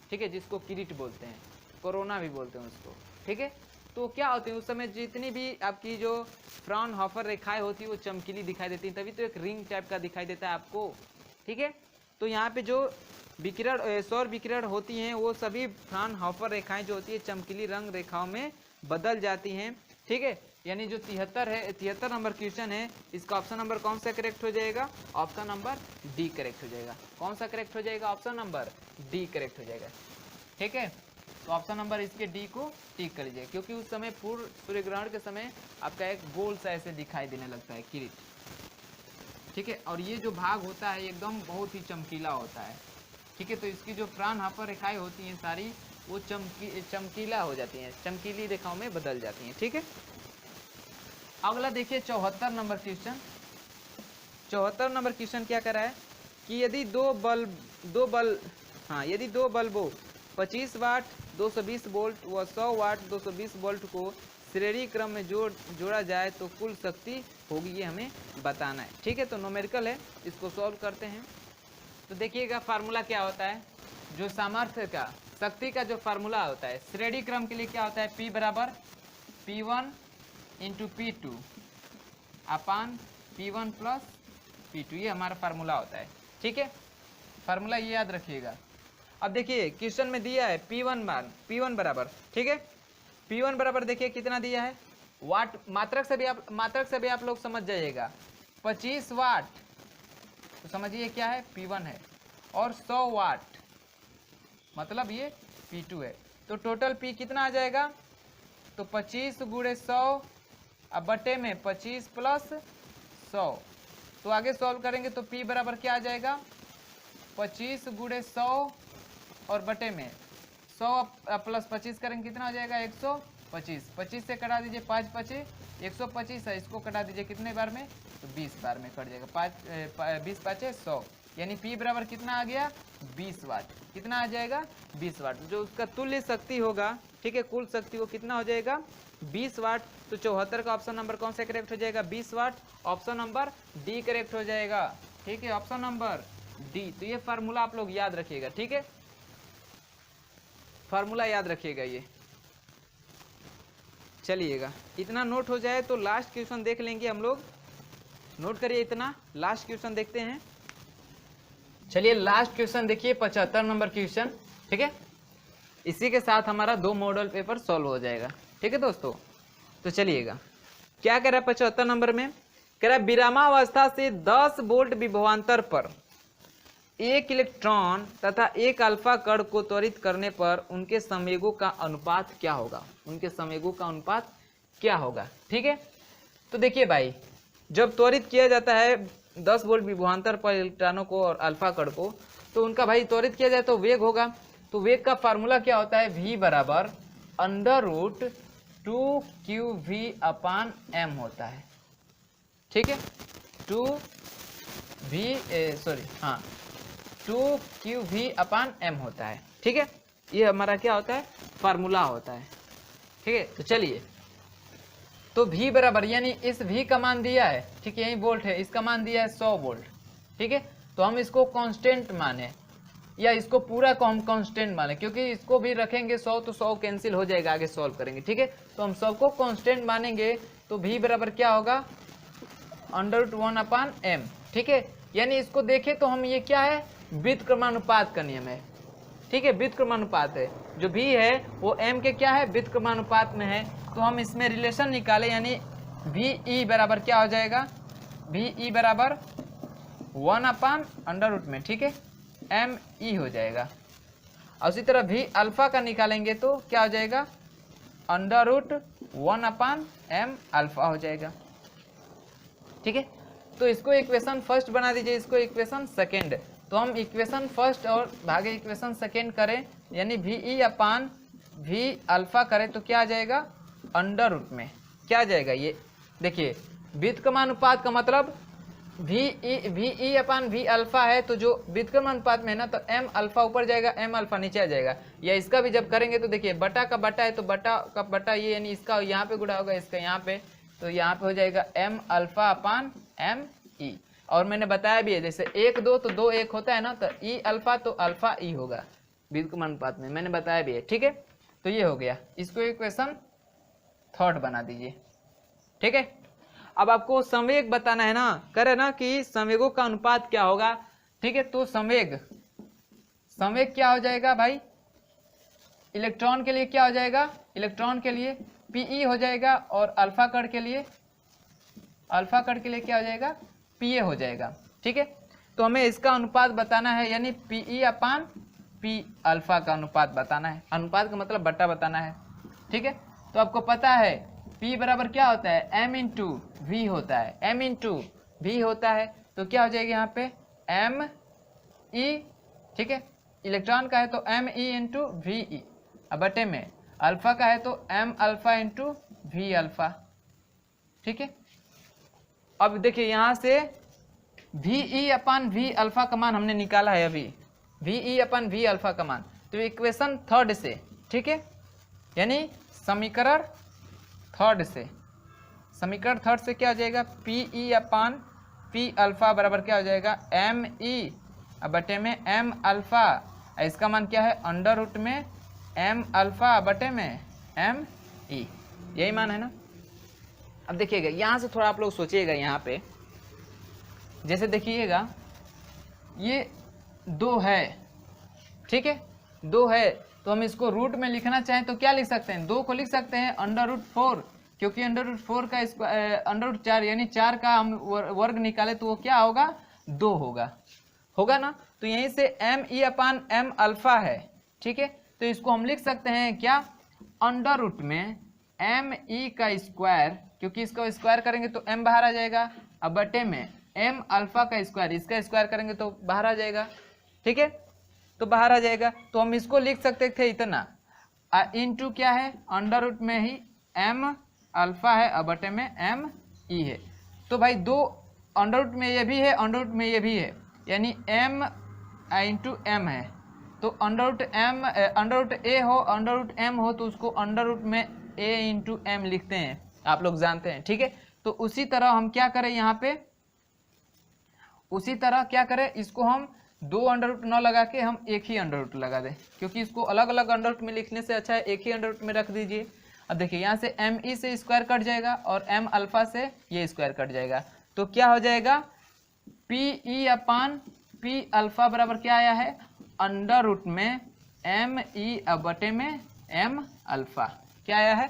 ठीक है, जिसको किरीट बोलते हैं, कोरोना भी बोलते हैं उसको, ठीक है। तो क्या होती है उस समय जितनी भी आपकी जो फ्राउनहोफर रेखाएं होती है वो चमकीली दिखाई देती हैं, तभी तो एक रिंग टाइप का दिखाई देता है आपको, ठीक है। तो यहाँ पे जो विकिरण सौर विकिरण होती हैं वो सभी फ्राउनहोफर रेखाएं जो होती है चमकीली रंग रेखाओं में बदल जाती हैं, ठीक है। यानी जो 73 है, 73 नंबर क्वेश्चन है, इसका ऑप्शन नंबर कौन सा करेक्ट हो जाएगा, ऑप्शन नंबर डी करेक्ट हो जाएगा। कौन सा करेक्ट हो जाएगा, ऑप्शन नंबर डी करेक्ट हो जाएगा, ठीक है। तो ऑप्शन नंबर इसके डी को टिक कर लीजिए, क्योंकि उस समय पूर्ण सूर्य ग्रहण के समय आपका एक गोल सा ऐसे दिखाई देने लगता है किरीट, ठीक है। और ये जो भाग होता है एकदम बहुत ही चमकीला होता है, ठीक है। तो इसकी जो फ्राउनहोफर रेखाएं होती हैं सारी वो चमकीला हो जाती हैं, चमकीली रेखाओं में बदल जाती हैं, ठीक है। अगला देखिए 74 नंबर क्वेश्चन। 74 नंबर क्वेश्चन क्या कर रहा है कि यदि यदि दो बल्बों 25 वाट 220 वोल्ट व 100 वाट 220 वोल्ट को श्रेणी क्रम में जोड़ा जाए तो कुल शक्ति होगी, ये हमें बताना है। ठीक है, तो न्यूमेरिकल है, इसको सॉल्व करते हैं। तो देखिएगा फार्मूला क्या होता है, जो सामर्थ्य का शक्ति का जो फार्मूला होता है श्रेणी क्रम के लिए क्या होता है, P बराबर P1 इंटू P2 अपान P1 प्लस P2, ये हमारा फार्मूला होता है। ठीक है, फार्मूला ये याद रखिएगा। अब देखिए क्वेश्चन में दिया है P1 बराबर, ठीक है, P1 बराबर देखिए कितना दिया है, वाट, मात्रक से भी आप लोग समझ जाइएगा, 25 वाट तो समझिए क्या है, P1 है, और 100 वाट मतलब ये P2 है। तो टोटल P कितना आ जाएगा, तो 25 गुणे 100 अब बटे में 25 प्लस 100, तो आगे सॉल्व करेंगे तो P बराबर क्या आ जाएगा, 25 गुणे 100 और बटे में 100 प्लस 25 करेंगे कितना हो जाएगा, 125। 25 से कटा दीजिए 5 25 125 है, इसको कटा दीजिए कितने बार में, तो 20 बार में कट जाएगा, 20 5 100, यानी P बराबर कितना आ गया, 20 वाट। कितना आ जाएगा, 20 वाट। जो उसका तुल्य शक्ति होगा, ठीक है, कुल शक्ति वो कितना हो जाएगा, 20 वाट। तो 74 का ऑप्शन नंबर कौन सा करेक्ट हो जाएगा, 20 वाट। ऑप्शन नंबर डी करेक्ट हो जाएगा। ठीक है, ऑप्शन नंबर डी। तो ये फार्मूला आप लोग याद रखिएगा। ठीक है, फार्मूला याद रखिएगा ये। चलिएगा, इतना नोट हो जाए तो लास्ट क्वेश्चन देख लेंगे हम लोग। नोट करिए इतना, लास्ट क्वेश्चन देखते हैं। चलिए लास्ट क्वेश्चन देखिए, 75 नंबर क्वेश्चन। ठीक है, इसी के साथ हमारा 2 मॉडल पेपर सॉल्व हो जाएगा। ठीक है दोस्तों, तो चलिएगा क्या कह रहा है 75 नंबर में, कह रहा है विरामावस्था से 10 वोल्ट विभवांतर पर एक इलेक्ट्रॉन तथा एक अल्फा कण को त्वरित करने पर उनके संवेगों का अनुपात क्या होगा, उनके संवेगों का अनुपात क्या होगा। ठीक है, तो देखिए भाई, जब त्वरित किया जाता है 10 वोल्ट विभवांतर पर इलेक्ट्रॉनों को और अल्फा कण को, तो उनका भाई त्वरित किया जाए तो वेग होगा। तो वेग का फार्मूला क्या होता है, v बराबर √2qv अपान m होता है। ठीक है, 2qv अपान m होता है। ठीक है, ये हमारा क्या होता है, फार्मूला होता है। ठीक है, तो चलिए, तो v बराबर, यानी इस v का मान दिया है, ठीक है, यही वोल्ट है, इसका मान दिया है 100 वोल्ट। ठीक है, तो हम इसको कांस्टेंट माने या इसको पूरा को हम कांस्टेंट माने, क्योंकि इसको भी रखेंगे 100 तो 100 कैंसिल हो जाएगा, आगे सॉल्व करेंगे। ठीक है, तो हम 100 को कांस्टेंट मानेंगे तो v बराबर क्या होगा, √1 अपान m। ठीक है, यानी इसको देखें तो हम ये क्या है, व्युत्क्रमानुपात का नियम है। ठीक है, व्युत्क्रमानुपात है, जो v है वो m के क्या है, व्युत्क्रमानुपात में है। तो हम इसमें रिलेशन निकाले, यानी VE बराबर क्या हो जाएगा, VE बराबर 1 अपान √ में, ठीक है, ME हो जाएगा। और उसी तरह V अल्फा का निकालेंगे तो क्या हो जाएगा, √1 अपान m अल्फा हो जाएगा। ठीक है, तो इसको इक्वेशन फर्स्ट बना दीजिए, इसको इक्वेशन सेकेंड। तो हम इक्वेशन फर्स्ट और भागे इक्वेशन सेकेंड करें, यानी VE अपान V अल्फा करें तो क्या आ जाएगा, √ में क्या आ जाएगा, ये देखिए व्युत्क्रमानुपात का मतलब VE अपान V अल्फा है, तो जो व्युत्क्रमानुपात में है ना, तो m अल्फा ऊपर जाएगा, m अल्फा नीचे आ जाएगा। या इसका भी जब करेंगे तो देखिए बटा का बटा है, तो बटा का बटा ये, यानी इसका यहाँ पे गुणा होगा, इसका यहाँ पे, तो यहाँ पे हो जाएगा m अल्फा अपान ME। और मैंने बताया भी है, जैसे 1 2 तो 2 1 होता है ना, तो E अल्फा तो अल्फा E होगा व्युत्क्रमानुपात में, मैंने बताया भी है। ठीक है, तो ये हो गया, इसको इक्वेशन थर्ड बना दीजिए। ठीक है, अब आपको संवेग बताना है ना, करे ना कि संवेगों का अनुपात क्या होगा। ठीक है, तो संवेग क्या हो जाएगा भाई, इलेक्ट्रॉन के लिए क्या हो जाएगा, इलेक्ट्रॉन के लिए PE हो जाएगा, और अल्फा कण के लिए क्या हो जाएगा, PA हो जाएगा। ठीक है, तो हमें इसका अनुपात बताना है, यानी PE अपान P अल्फा का अनुपात बताना है। अनुपात का मतलब बट्टा बताना है। ठीक है, तो आपको पता है P बराबर क्या होता है, m इंटू V होता है, m इंटू V होता है, तो क्या हो जाएगा यहाँ पे ME। ठीक है, इलेक्ट्रॉन का है तो ME इंटू VE, अब बटे में अल्फा का है तो m alpha into V alpha. ठीक है, अब देखिए यहाँ से VE अपान V अल्फा का मान हमने निकाला है अभी, VE अपन V अल्फा का मान, तो इक्वेशन थर्ड से, ठीक है, यानी समीकरण थर्ड से, समीकरण थर्ड से क्या हो जाएगा, PE अपन P अल्फा बराबर क्या हो जाएगा, ME बटे में M अल्फा, इसका मान क्या है, अंडर रूट में M अल्फा बटे में ME, यही मान है ना। अब देखिएगा यहाँ से थोड़ा आप लोग सोचिएगा, यहाँ पे जैसे देखिएगा ये 2 है, ठीक है, 2 है, तो हम इसको रूट में लिखना चाहें तो क्या लिख सकते हैं, 2 को लिख सकते हैं अंडर रूट 4, क्योंकि अंडर रूट 4 का अंडर रूट 4 यानी 4 का हम वर्ग निकाले तो वो क्या होगा, 2 होगा ना। तो यहीं से ME अपान M अल्फा है, ठीक है, तो इसको हम लिख सकते हैं क्या, अंडर रूट में ME का स्क्वायर, क्योंकि इसका स्क्वायर करेंगे तो M बाहर आ जाएगा, अब बटे में M अल्फा का स्क्वायर, इसका स्क्वायर करेंगे तो बाहर आ जाएगा, ठीक है, तो बाहर आ जाएगा। तो हम इसको लिख सकते थे इतना, इनटू क्या है, अंडर रूट में ही M अल्फा है, अब बटे में ME है। तो भाई 2 अंडर रूट में ये भी है, अंडर रूट में ये भी है, यानी M इंटू M है, तो अंडर रूट A हो, अंडर रूट M हो, तो उसको अंडर रूट में A इंटू M लिखते हैं, आप लोग जानते हैं, ठीक है। तो उसी तरह हम क्या करें यहाँ पे, उसी तरह क्या करें, इसको हम 2 अंडर रूट न लगा के हम एक ही अंडर रूट लगा दें, क्योंकि इसको अलग अलग अंडर रूट में लिखने से अच्छा है एक ही अंडर रूट में रख दीजिए। अब देखिए यहाँ से ME से स्क्वायर कट जाएगा और M अल्फा से ये स्क्वायर कट जाएगा, तो क्या हो जाएगा, PE अपान P अल्फा बराबर क्या आया है, अंडर रूट में ME बटे में M अल्फा, क्या आया है,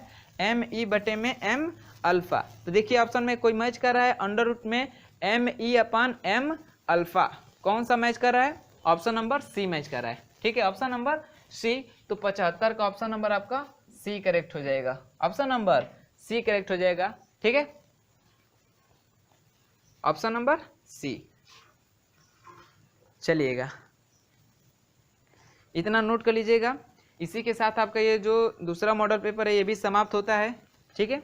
ME बटे में M अल्फा। तो देखिए ऑप्शन में कोई मैच कर रहा है, अंडर रूट में ME अपान M अल्फा, कौन सा मैच कर रहा है, ऑप्शन नंबर C मैच कर रहा है, ठीक है, ऑप्शन नंबर C। तो 75 का ऑप्शन नंबर आपका C करेक्ट हो जाएगा, ऑप्शन नंबर C करेक्ट हो जाएगा, ठीक है, ऑप्शन नंबर C। चलिएगा इतना नोट कर लीजिएगा। इसी के साथ आपका ये जो दूसरा मॉडल पेपर है ये भी समाप्त होता है, ठीक है।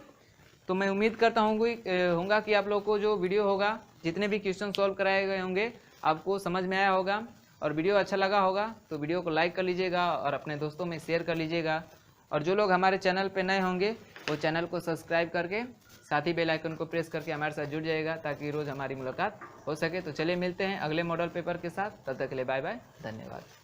तो मैं उम्मीद करता हूँ कि आप लोगों को जो वीडियो होगा, जितने भी क्वेश्चन सॉल्व कराए गए होंगे, आपको समझ में आया होगा और वीडियो अच्छा लगा होगा, तो वीडियो को लाइक कर लीजिएगा और अपने दोस्तों में शेयर कर लीजिएगा। और जो लोग हमारे चैनल पे नए होंगे वो चैनल को सब्सक्राइब करके साथ ही बेल आइकन को प्रेस करके हमारे साथ जुड़ जाएगा, ताकि रोज़ हमारी मुलाकात हो सके। तो चलिए मिलते हैं अगले मॉडल पेपर के साथ, तब तक के लिए बाय बाय, धन्यवाद।